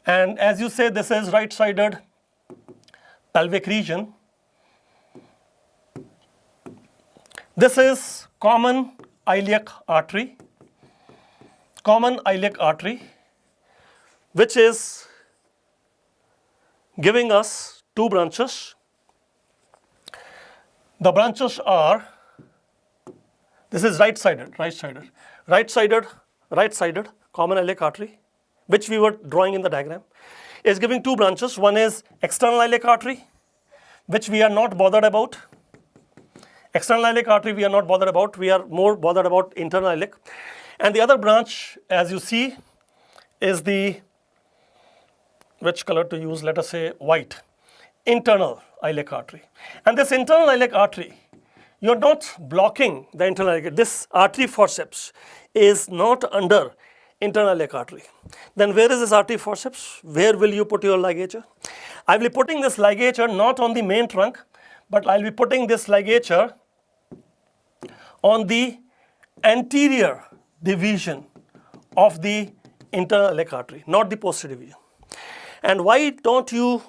And as you say, this is right-sided pelvic region. This is common iliac artery, which is giving us two branches. The branches are, this is right-sided common iliac artery, which we were drawing in the diagram, is giving two branches. One is external iliac artery, which we are not bothered about. External iliac artery we are not bothered about. We are more bothered about internal iliac. And the other branch, as you see, is the, which color to use, let us say white, internal iliac artery. And this internal iliac artery, you are not blocking the internal iliac. This artery forceps is not under internal iliac artery. Then where is this artery forceps? Where will you put your ligature? I will be putting this ligature not on the main trunk, but I will be putting this ligature on the anterior division of the internal iliac artery, not the posterior division. And why don't you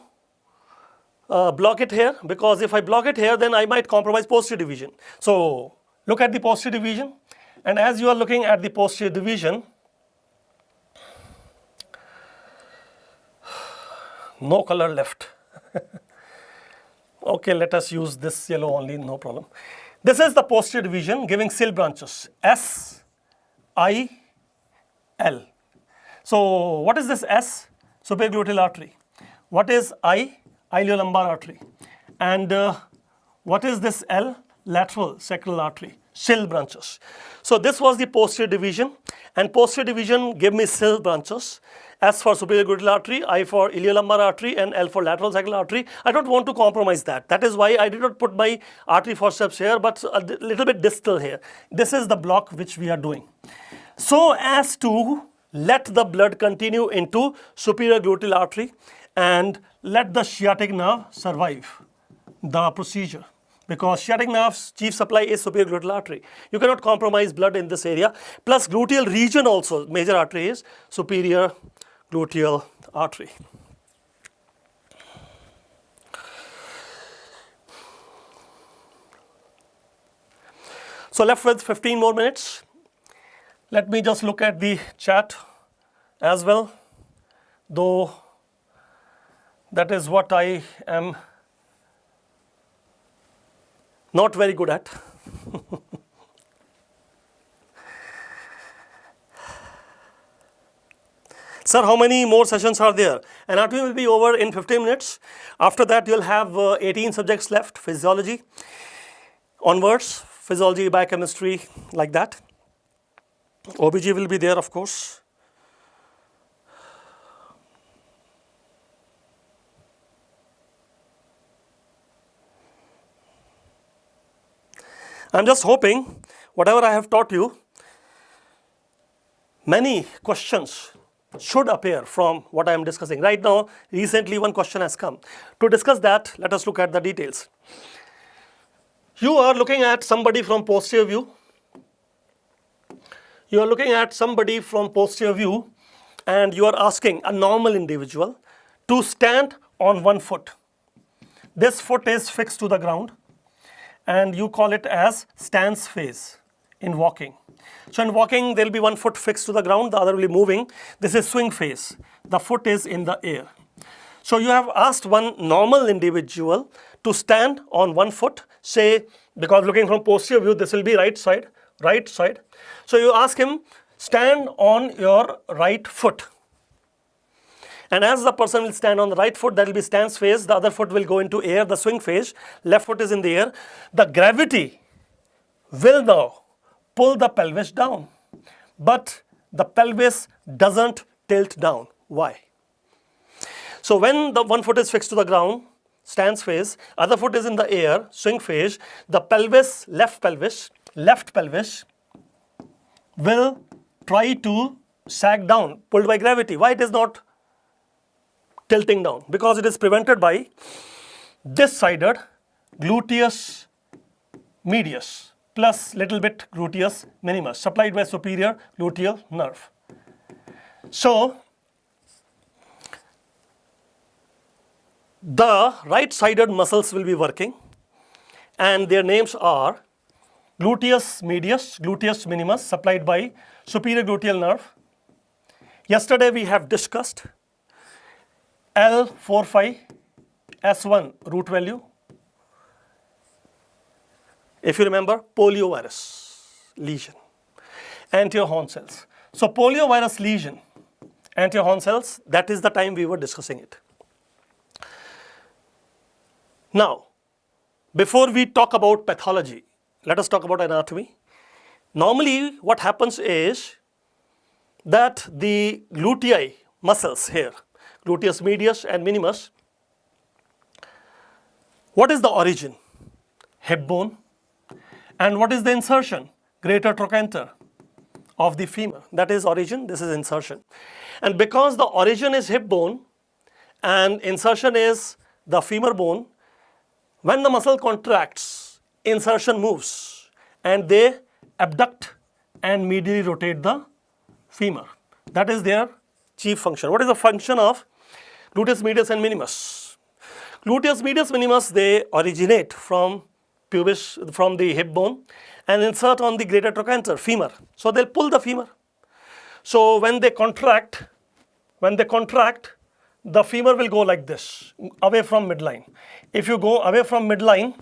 block it here? Because if I block it here, then I might compromise posterior division. So look at the posterior division, and as you are looking at the posterior division, no color left. Okay, let us use this yellow only, no problem. This is the posterior division giving SIL branches, S, I, L. So what is this S? Superior gluteal artery. What is I? Iliolumbar artery. And what is this L? Lateral sacral artery, SIL branches. So this was the posterior division, and posterior division gave me SIL branches. S for superior gluteal artery, I for iliolumbar artery, and L for lateral sacral artery. I don't want to compromise that. That is why I did not put my artery forceps here, but a little bit distal here. This is the block which we are doing, so as to let the blood continue into superior gluteal artery and let the sciatic nerve survive the procedure. Because sciatic nerve's chief supply is superior gluteal artery. You cannot compromise blood in this area. Plus gluteal region also, major artery is superior gluteal artery. So left with 15 more minutes. Let me just look at the chat as well, though that is what I am not very good at. Sir, how many more sessions are there? Anatomy will be over in 15 minutes. After that, you'll have 18 subjects left, physiology onwards, physiology, biochemistry, like that. OBG will be there, of course. I'm just hoping whatever I have taught you, many questions should appear from what I am discussing. Right now, recently one question has come. To discuss that, let us look at the details. You are looking at somebody from posterior view. You are looking at somebody from posterior view and you are asking a normal individual to stand on one foot. This foot is fixed to the ground and you call it as stance phase in walking. So in walking, there will be one foot fixed to the ground, the other will be moving. This is swing phase. The foot is in the air. So you have asked one normal individual to stand on one foot, say, because looking from posterior view, this will be right side, right side. So you ask him, stand on your right foot. And as the person will stand on the right foot, that will be stance phase, the other foot will go into air, the swing phase, left foot is in the air. The gravity will now pull the pelvis down, but the pelvis doesn't tilt down. Why? So when the one foot is fixed to the ground, stance phase, other foot is in the air, swing phase, the pelvis, left pelvis will try to sag down, pulled by gravity. Why it is not tilting down? Because it is prevented by this sided gluteus medius plus little bit gluteus minimus supplied by superior gluteal nerve. So the right sided muscles will be working and their names are gluteus medius, gluteus minimus supplied by superior gluteal nerve. Yesterday we have discussed L45 S1 root value. If you remember, poliovirus lesion, anterior horn cells. So poliovirus lesion, anterior horn cells, that is the time we were discussing it. Now, before we talk about pathology, let us talk about anatomy. Normally, what happens is that the glutei muscles here, gluteus medius and minimus, what is the origin? Hip bone. And what is the insertion? Greater trochanter of the femur. That is origin, this is insertion. And because the origin is hip bone and insertion is the femur bone, when the muscle contracts, insertion moves and they abduct and medially rotate the femur. That is their chief function. What is the function of gluteus medius and minimus? Gluteus medius minimus, they originate from pubis, from the hip bone and insert on the greater trochanter, femur. So they'll pull the femur. So when they contract, the femur will go like this, away from midline. If you go away from midline,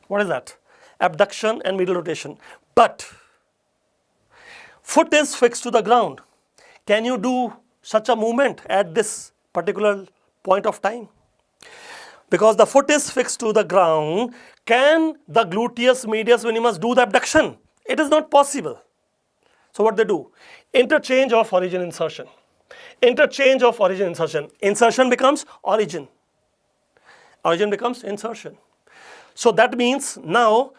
what is that? Abduction and medial rotation. But foot is fixed to the ground. Can you do such a movement at this particular point of time? Because the foot is fixed to the ground, can the gluteus medius minimus do the abduction? It is not possible. So what they do? Interchange of origin insertion. Interchange of origin insertion. Insertion becomes origin. Origin becomes insertion. So that means now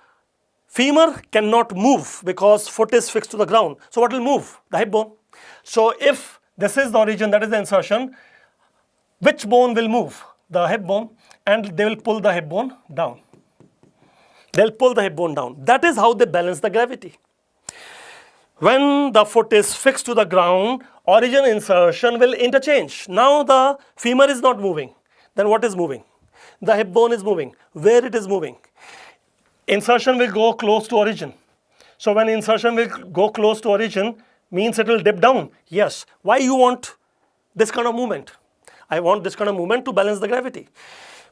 femur cannot move because foot is fixed to the ground. So what will move? The hip bone. So if this is the origin, that is the insertion, which bone will move? The hip bone, and they will pull the hip bone down. They'll pull the hip bone down. That is how they balance the gravity. When the foot is fixed to the ground, origin insertion will interchange. Now the femur is not moving. Then what is moving? The hip bone is moving. Where it is moving? Insertion will go close to origin. So when insertion will go close to origin, means it will dip down. Yes. Why you want this kind of movement? I want this kind of movement to balance the gravity.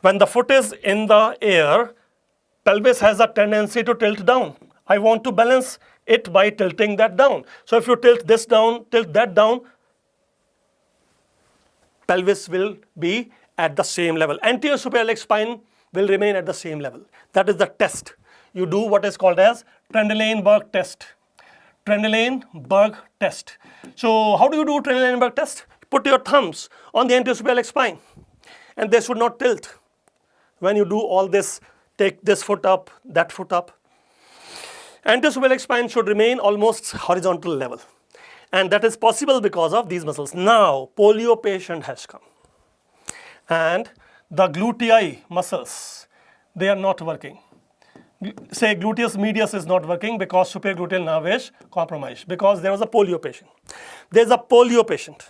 When the foot is in the air, pelvis has a tendency to tilt down. I want to balance it by tilting that down. So if you tilt this down, tilt that down, pelvis will be at the same level. Anterior superior iliac spine will remain at the same level. That is the test. You do what is called as Trendelenburg test. Trendelenburg test. So how do you do Trendelenburg test? Put your thumbs on the anterior spine and they should not tilt. When you do all this, take this foot up, that foot up. Anterior spine should remain almost horizontal level. And that is possible because of these muscles. Now, polio patient has come. And the glutei muscles, they are not working. Say gluteus medius is not working because superior gluteal nerve is compromised, because there was a polio patient. There is a polio patient.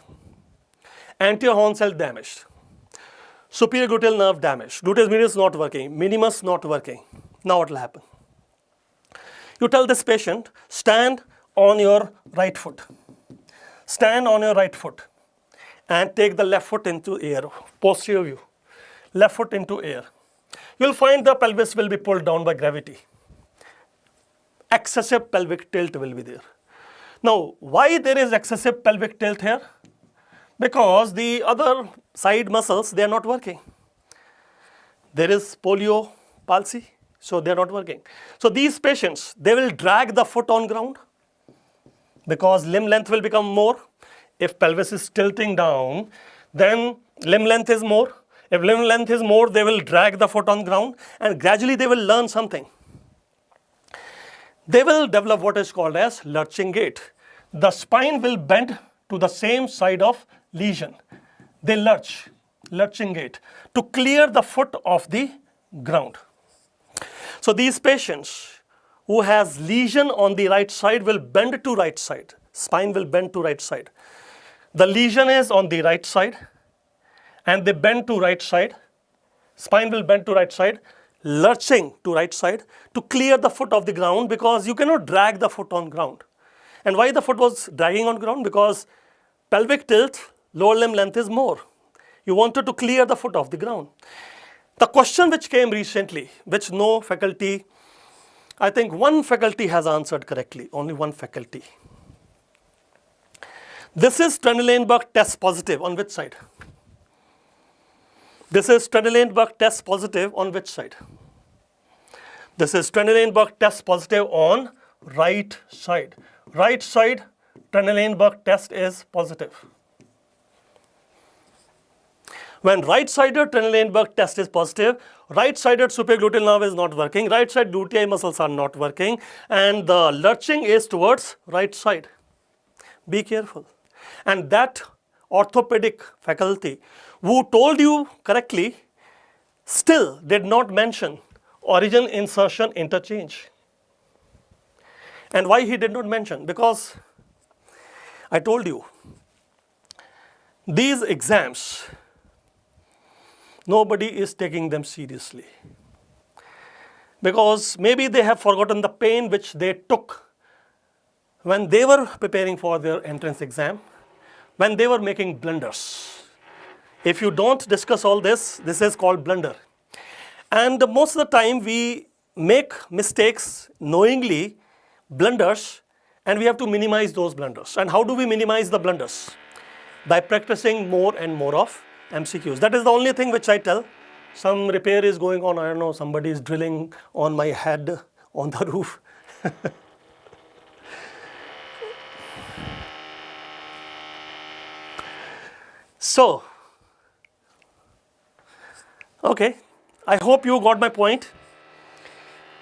Anterior horn cell damaged. Superior gluteal nerve damaged. Gluteus medius not working. Minimus not working. Now what will happen? You tell this patient, stand on your right foot. Stand on your right foot and take the left foot into air, posterior view. Left foot into air. You will find the pelvis will be pulled down by gravity. Excessive pelvic tilt will be there. Now, why there is excessive pelvic tilt here? Because the other side muscles, they are not working. There is polio palsy, so they are not working. So these patients, they will drag the foot on ground because limb length will become more. If pelvis is tilting down, then limb length is more. If limb length is more, they will drag the foot on ground and gradually they will learn something. They will develop what is called as lurching gait. The spine will bend to the same side of lesion. They lurch, lurching gait, to clear the foot of the ground. So these patients who has lesion on the right side will bend to right side. Spine will bend to right side. The lesion is on the right side and they bend to right side. Spine will bend to right side, lurching to right side to clear the foot of the ground, because you cannot drag the foot on ground. And why the foot was dragging on ground? Because pelvic tilt, lower limb length is more. You wanted to clear the foot of the ground. The question which came recently, which no faculty, I think one faculty has answered correctly, only one faculty. This is Trendelenburg test positive on which side? This is Trendelenburg test positive on which side? This is Trendelenburg test positive on right side. Right side Trendelenburg test is positive. When right-sided Trendelenburg test is positive, right-sided superior gluteal nerve is not working, right side glutei muscles are not working, and the lurching is towards right side. Be careful. And that orthopedic faculty who told you correctly still did not mention origin, insertion, interchange. And why he did not mention? Because I told you, these exams, nobody is taking them seriously. Because maybe they have forgotten the pain which they took when they were preparing for their entrance exam, when they were making blunders. If you don't discuss all this, this is called blunder. And most of the time we make mistakes knowingly, blunders, and we have to minimize those blunders. And how do we minimize the blunders? By practicing more and more of MCQs. That is the only thing which I tell. Some repair is going on, I don't know, somebody is drilling on my head on the roof. So, okay, I hope you got my point.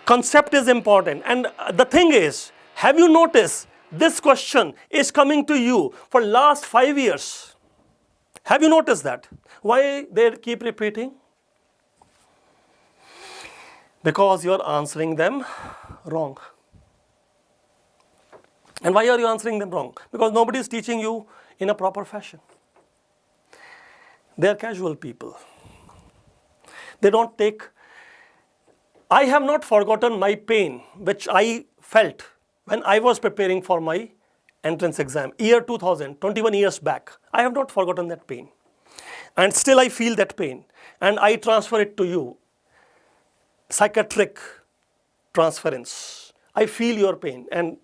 Concept is important, and the thing is, have you noticed this question is coming to you for last 5 years? Have you noticed that? Why they keep repeating? Because you are answering them wrong. And why are you answering them wrong? Because nobody is teaching you in a proper fashion. They are casual people. They don't take. I have not forgotten my pain which I felt when I was preparing for my entrance exam, year 2000, 21 years back. I have not forgotten that pain. And still I feel that pain. And I transfer it to you. Psychiatric transference. I feel your pain. And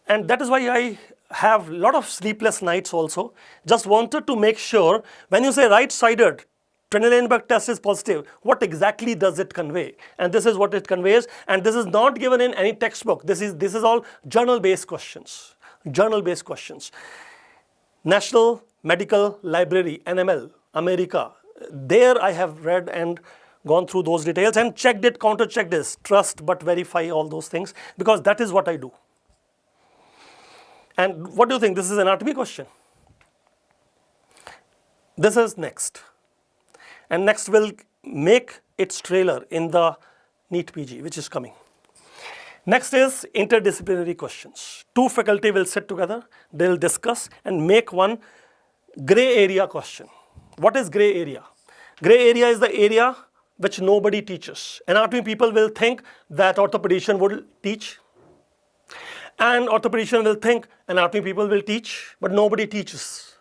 that is why I have a lot of sleepless nights also. Just wanted to make sure when you say right-sided Trendelenburg test is positive. What exactly does it convey? And this is what it conveys. And this is not given in any textbook. This is all journal-based questions. Journal-based questions. National Medical Library, NML, America. There I have read and gone through those details and checked it, counter-checked this. Trust but verify, all those things, because that is what I do. And what do you think? This is an anatomy question. This is next. And next will make its trailer in the NEET PG, which is coming. Next is interdisciplinary questions. Two faculty will sit together, they will discuss and make one gray area question. What is gray area? Gray area is the area which nobody teaches. Anatomy people will think that orthopedician would teach, and orthopedician will think anatomy people will teach, but nobody teaches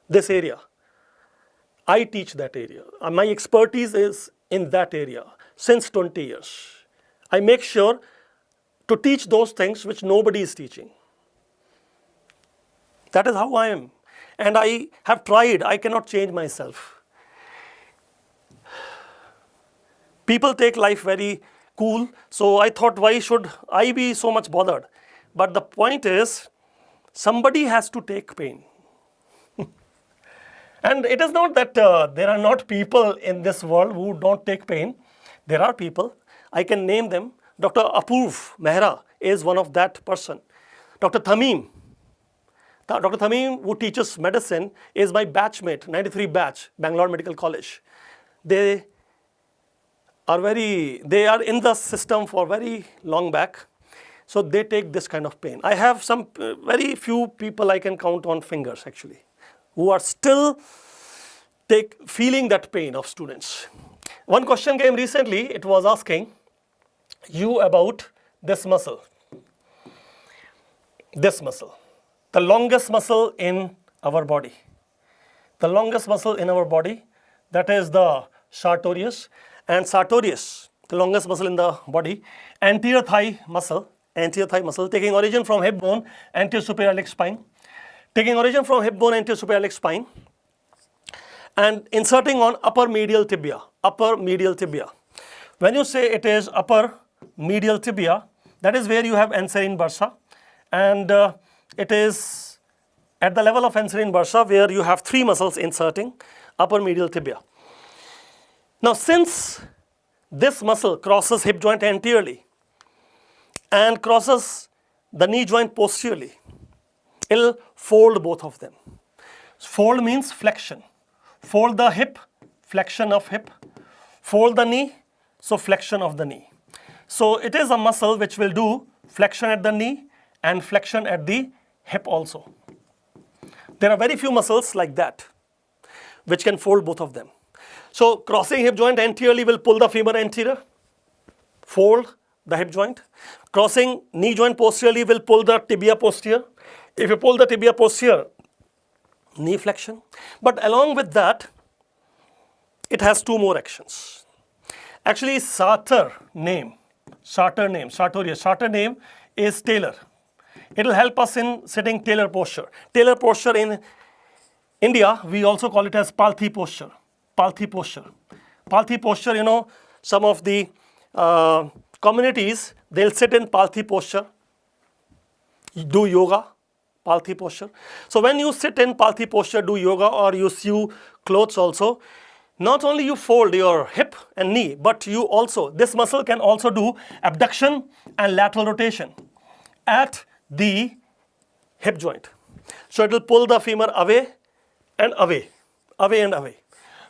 this area. I teach that area. My expertise is in that area since 20 years. I make sure to teach those things which nobody is teaching. That is how I am. And I have tried. I cannot change myself. People take life very cool. So I thought, why should I be so much bothered? But the point is, somebody has to take pain. And it is not that there are not people in this world who don't take pain. There are people. I can name them. Dr. Apurv Mehra is one of that person. Dr. Tamim. Dr. Tamim, who teaches medicine, is my batchmate, 93 batch, Bangalore Medical College. They are in the system for very long back. So they take this kind of pain. I have some very few people I can count on fingers actually, who are still feeling that pain of students. One question came recently, it was asking you about this muscle. This muscle. The longest muscle in our body. The longest muscle in our body, that is the sartorius. And sartorius, the longest muscle in the body, anterior thigh muscle, taking origin from hip bone, anterior superior iliac spine. Taking origin from hip bone, anterior superior iliac spine, and inserting on upper medial tibia. Upper medial tibia. When you say it is upper medial tibia, that is where you have anserine bursa, and it is at the level of anserine bursa where you have three muscles inserting upper medial tibia. Now, since this muscle crosses hip joint anteriorly and crosses the knee joint posteriorly, it will fold both of them. Fold means flexion. Fold the hip, flexion of hip. Fold the knee, so flexion of the knee. So it is a muscle which will do flexion at the knee and flexion at the hip also. There are very few muscles like that which can fold both of them. So crossing hip joint anteriorly will pull the femur anterior, fold the hip joint. Crossing knee joint posteriorly will pull the tibia posterior. If you pull the tibia posterior, knee flexion. But along with that, it has two more actions. Actually, Sartorius is tailor. It will help us in sitting tailor posture. Tailor posture in India, we also call it as Palthi posture. Palthi posture. Palthi posture, you know, some of the communities, they'll sit in Palthi posture, do yoga, Palthi posture. So when you sit in Palthi posture, do yoga, or you sew clothes also, not only you fold your hip and knee, but you also, this muscle can also do abduction and lateral rotation at the hip joint. So it will pull the femur away and away, away and away.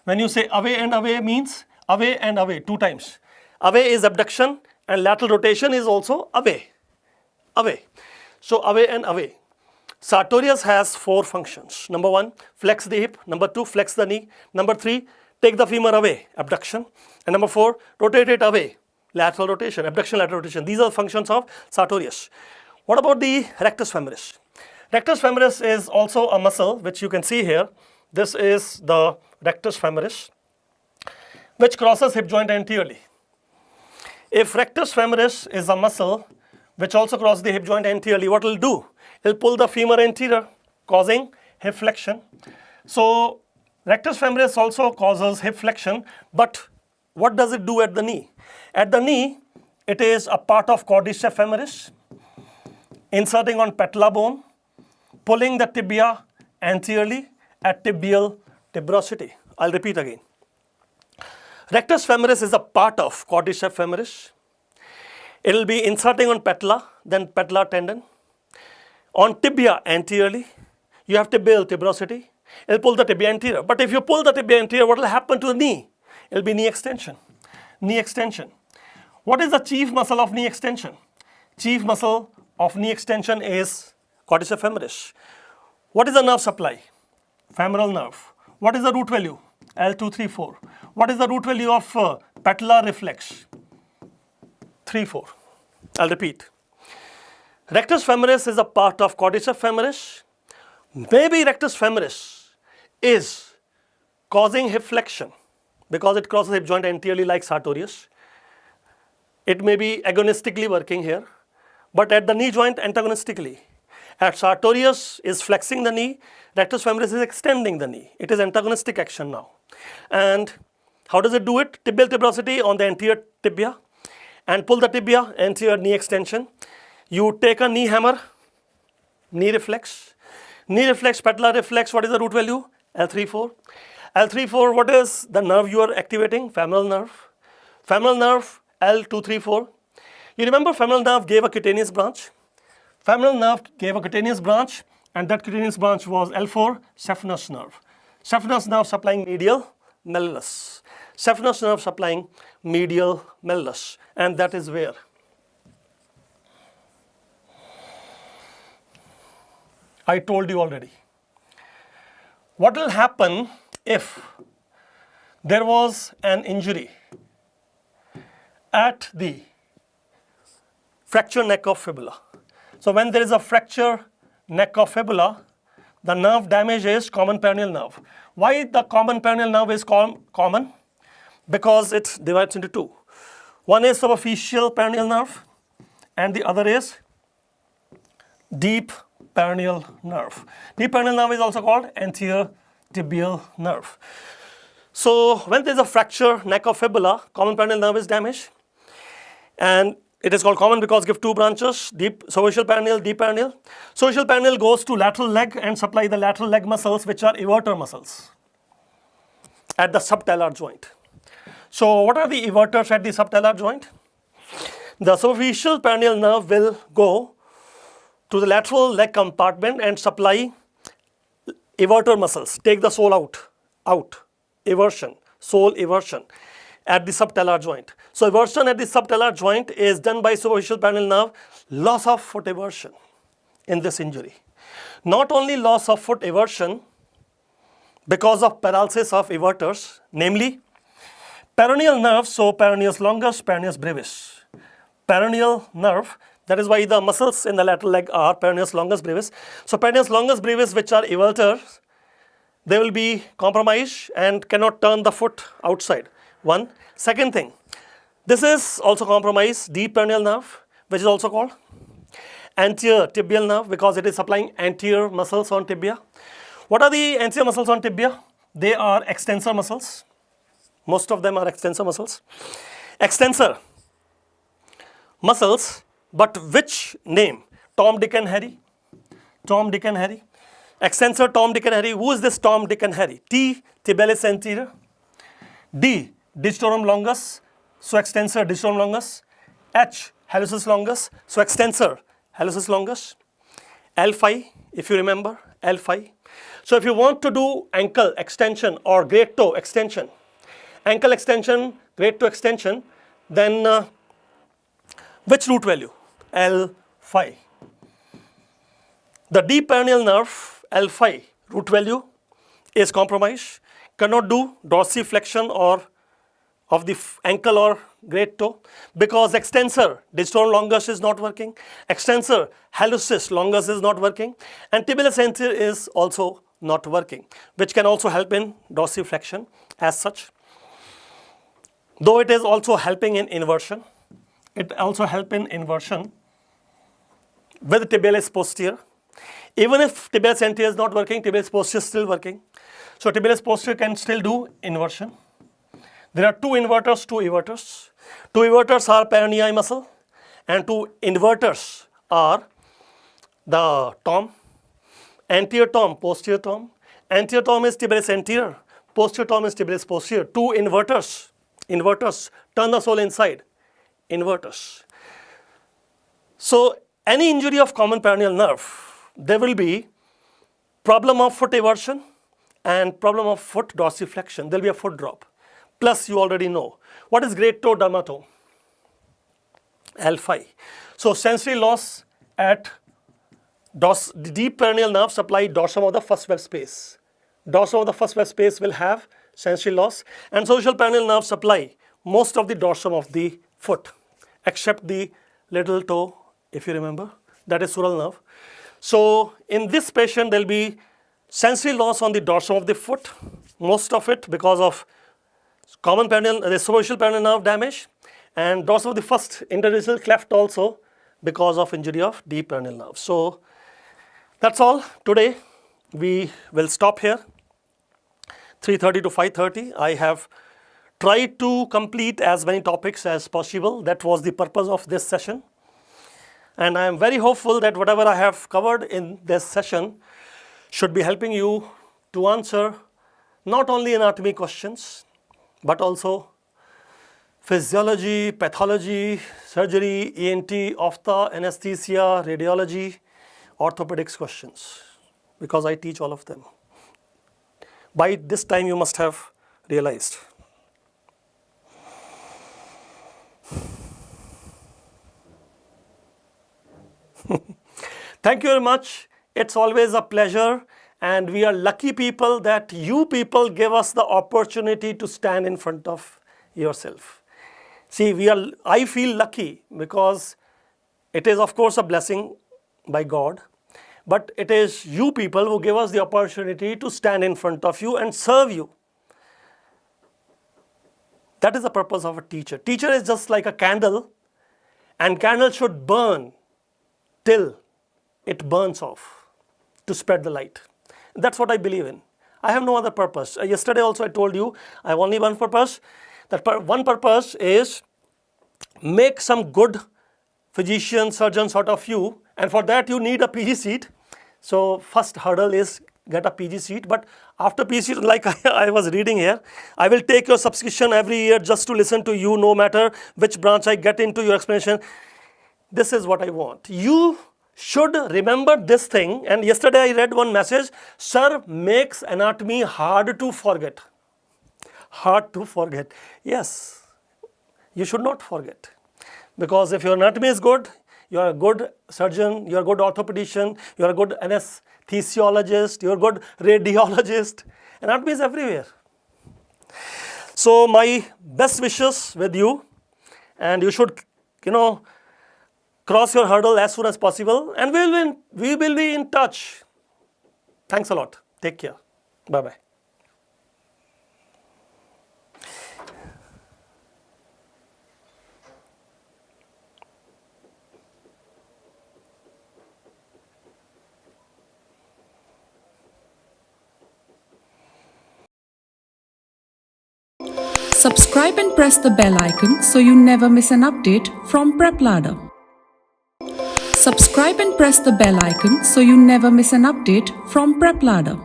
When you say away and away means away and away, two times. Away is abduction and lateral rotation is also away, away. So away and away. Sartorius has four functions. Number one, flex the hip. Number two, flex the knee. Number three, take the femur away, abduction. And number four, rotate it away, lateral rotation, abduction, lateral rotation. These are functions of sartorius. What about the rectus femoris? Rectus femoris is also a muscle which you can see here. This is the rectus femoris, which crosses hip joint anteriorly. If rectus femoris is a muscle which also crosses the hip joint anteriorly, what it will do? It will pull the femur anterior, causing hip flexion. So Rectus femoris also causes hip flexion, but what does it do at the knee? At the knee, it is a part of quadriceps femoris, inserting on patella bone, pulling the tibia anteriorly at tibial tuberosity. I'll repeat again. Rectus femoris is a part of quadriceps femoris. It will be inserting on patella, then patellar tendon. On tibia anteriorly, you have tibial tuberosity. It will pull the tibia anterior. But if you pull the tibia anterior, what will happen to the knee? It will be knee extension. Knee extension. What is the chief muscle of knee extension? Chief muscle of knee extension is quadriceps femoris. What is the nerve supply? Femoral nerve. What is the root value? L234. What is the root value of patellar reflex? 3-4. I'll repeat. Rectus femoris is a part of quadriceps femoris. Maybe rectus femoris is causing hip flexion because it crosses hip joint anteriorly like sartorius. It may be agonistically working here, but at the knee joint antagonistically. At sartorius is flexing the knee, rectus femoris is extending the knee. It is antagonistic action now. And how does it do it? Tibial tuberosity on the anterior tibia and pull the tibia, anterior knee extension. You take a knee hammer, knee reflex, patellar reflex, what is the root value? L34. L34, what is the nerve you are activating? Femoral nerve. Femoral nerve, L234. You remember femoral nerve gave a cutaneous branch? Femoral nerve gave a cutaneous branch, and that cutaneous branch was L4, saphenous nerve. Saphenous nerve supplying medial malleolus. Saphenous nerve supplying medial malleolus, and that is where? I told you already. What will happen if there was an injury at the fracture neck of fibula? So when there is a fracture neck of fibula, the nerve damage is common peroneal nerve. Why the common peroneal nerve is common? Because it divides into two. One is superficial peroneal nerve and the other is deep peroneal nerve. Deep peroneal nerve is also called anterior tibial nerve. So when there is a fracture neck of fibula, common peroneal nerve is damaged, and it is called common because give two branches, deep superficial peroneal, deep peroneal. Superficial peroneal goes to lateral leg and supply the lateral leg muscles, which are everter muscles at the subtalar joint. So what are the everters at the subtalar joint? The superficial peroneal nerve will go to the lateral leg compartment and supply everter muscles. Take the sole out, eversion, sole eversion at the subtalar joint. So eversion at the subtalar joint is done by superficial peroneal nerve, loss of foot eversion in this injury. Not only loss of foot eversion because of paralysis of everters, namely peroneal nerve, so peroneus longus, peroneus brevis. Peroneal nerve, that is why the muscles in the lateral leg are peroneus longus brevis. So peroneus longus brevis, which are everters, they will be compromised and cannot turn the foot outside. One. Second thing, this is also compromised, deep peroneal nerve, which is also called anterior tibial nerve because it is supplying anterior muscles on tibia. What are the anterior muscles on tibia? They are extensor muscles. Most of them are extensor muscles. Extensor muscles, but which name? Tom, Dick and Harry. Tom, Dick and Harry. Extensor Tom, Dick and Harry. Who is this Tom, Dick and Harry? T, tibialis anterior. D, digitorum longus, so extensor digitorum longus. H, hallucis longus, so extensor hallucis longus. L5, if you remember, L5. So if you want to do ankle extension or great toe extension, ankle extension, great toe extension, then which root value? L5. The deep peroneal nerve, L5, root value is compromised, cannot do dorsiflexion or of the ankle or great toe because extensor digitorum longus is not working, extensor hallucis longus is not working, and tibialis anterior is also not working, which can also help in dorsiflexion as such. Though it is also helping in inversion, it also helps in inversion with tibialis posterior. Even if tibialis anterior is not working, tibialis posterior is still working. So tibialis posterior can still do inversion. There are two inverters, two everters. Two everters are peroneal muscle and two inverters are the tom, anterior tom, posterior tom. Anterior tom is tibialis anterior, posterior tom is tibialis posterior. Two inverters, turn the sole inside, inverters. So any injury of common peroneal nerve, there will be problem of foot eversion and problem of foot dorsiflexion. There will be a foot drop. Plus you already know. What is great toe dermatome? L5. So sensory loss at the deep peroneal nerve supply dorsum of the first web space. Dorsum of the first web space will have sensory loss, and social peroneal nerve supply most of the dorsum of the foot except the little toe, if you remember, that is sural nerve. So in this patient there will be sensory loss on the dorsum of the foot, most of it because of common peroneal, the superficial peroneal nerve damage, and dorsum of the first interdigital cleft also because of injury of deep peroneal nerve. So that's all today. We will stop here. 3:30 to 5:30. I have tried to complete as many topics as possible. That was the purpose of this session. And I am very hopeful that whatever I have covered in this session should be helping you to answer not only anatomy questions, but also physiology, pathology, surgery, ENT, ophtha, anesthesia, radiology, orthopedics questions, because I teach all of them. By this time you must have realized. Thank you very much. It's always a pleasure, and we are lucky people that you people give us the opportunity to stand in front of yourself. See, I feel lucky because it is of course a blessing by God, but it is you people who give us the opportunity to stand in front of you and serve you. That is the purpose of a teacher. Teacher is just like a candle, and candle should burn till it burns off to spread the light. That's what I believe in. I have no other purpose. Yesterday also I told you I have only one purpose. That one purpose is make some good physician, surgeons out of you, and for that you need a PG seat. So first hurdle is get a PG seat, but after PG seat, like I was reading here, I will take your subscription every year just to listen to you, no matter which branch I get into your explanation. This is what I want. You should remember this thing. And yesterday I read one message, sir makes anatomy hard to forget. Hard to forget. Yes, you should not forget. Because if your anatomy is good, you are a good surgeon, you are a good orthopedician, you are a good anesthesiologist, you are a good radiologist. Anatomy is everywhere. So my best wishes with you, and you should, cross your hurdle as soon as possible, and we will be in touch. Thanks a lot. Take care. Bye-bye. Subscribe and press the bell icon so you never miss an update from PrepLadder. Subscribe and press the bell icon so you never miss an update from PrepLadder.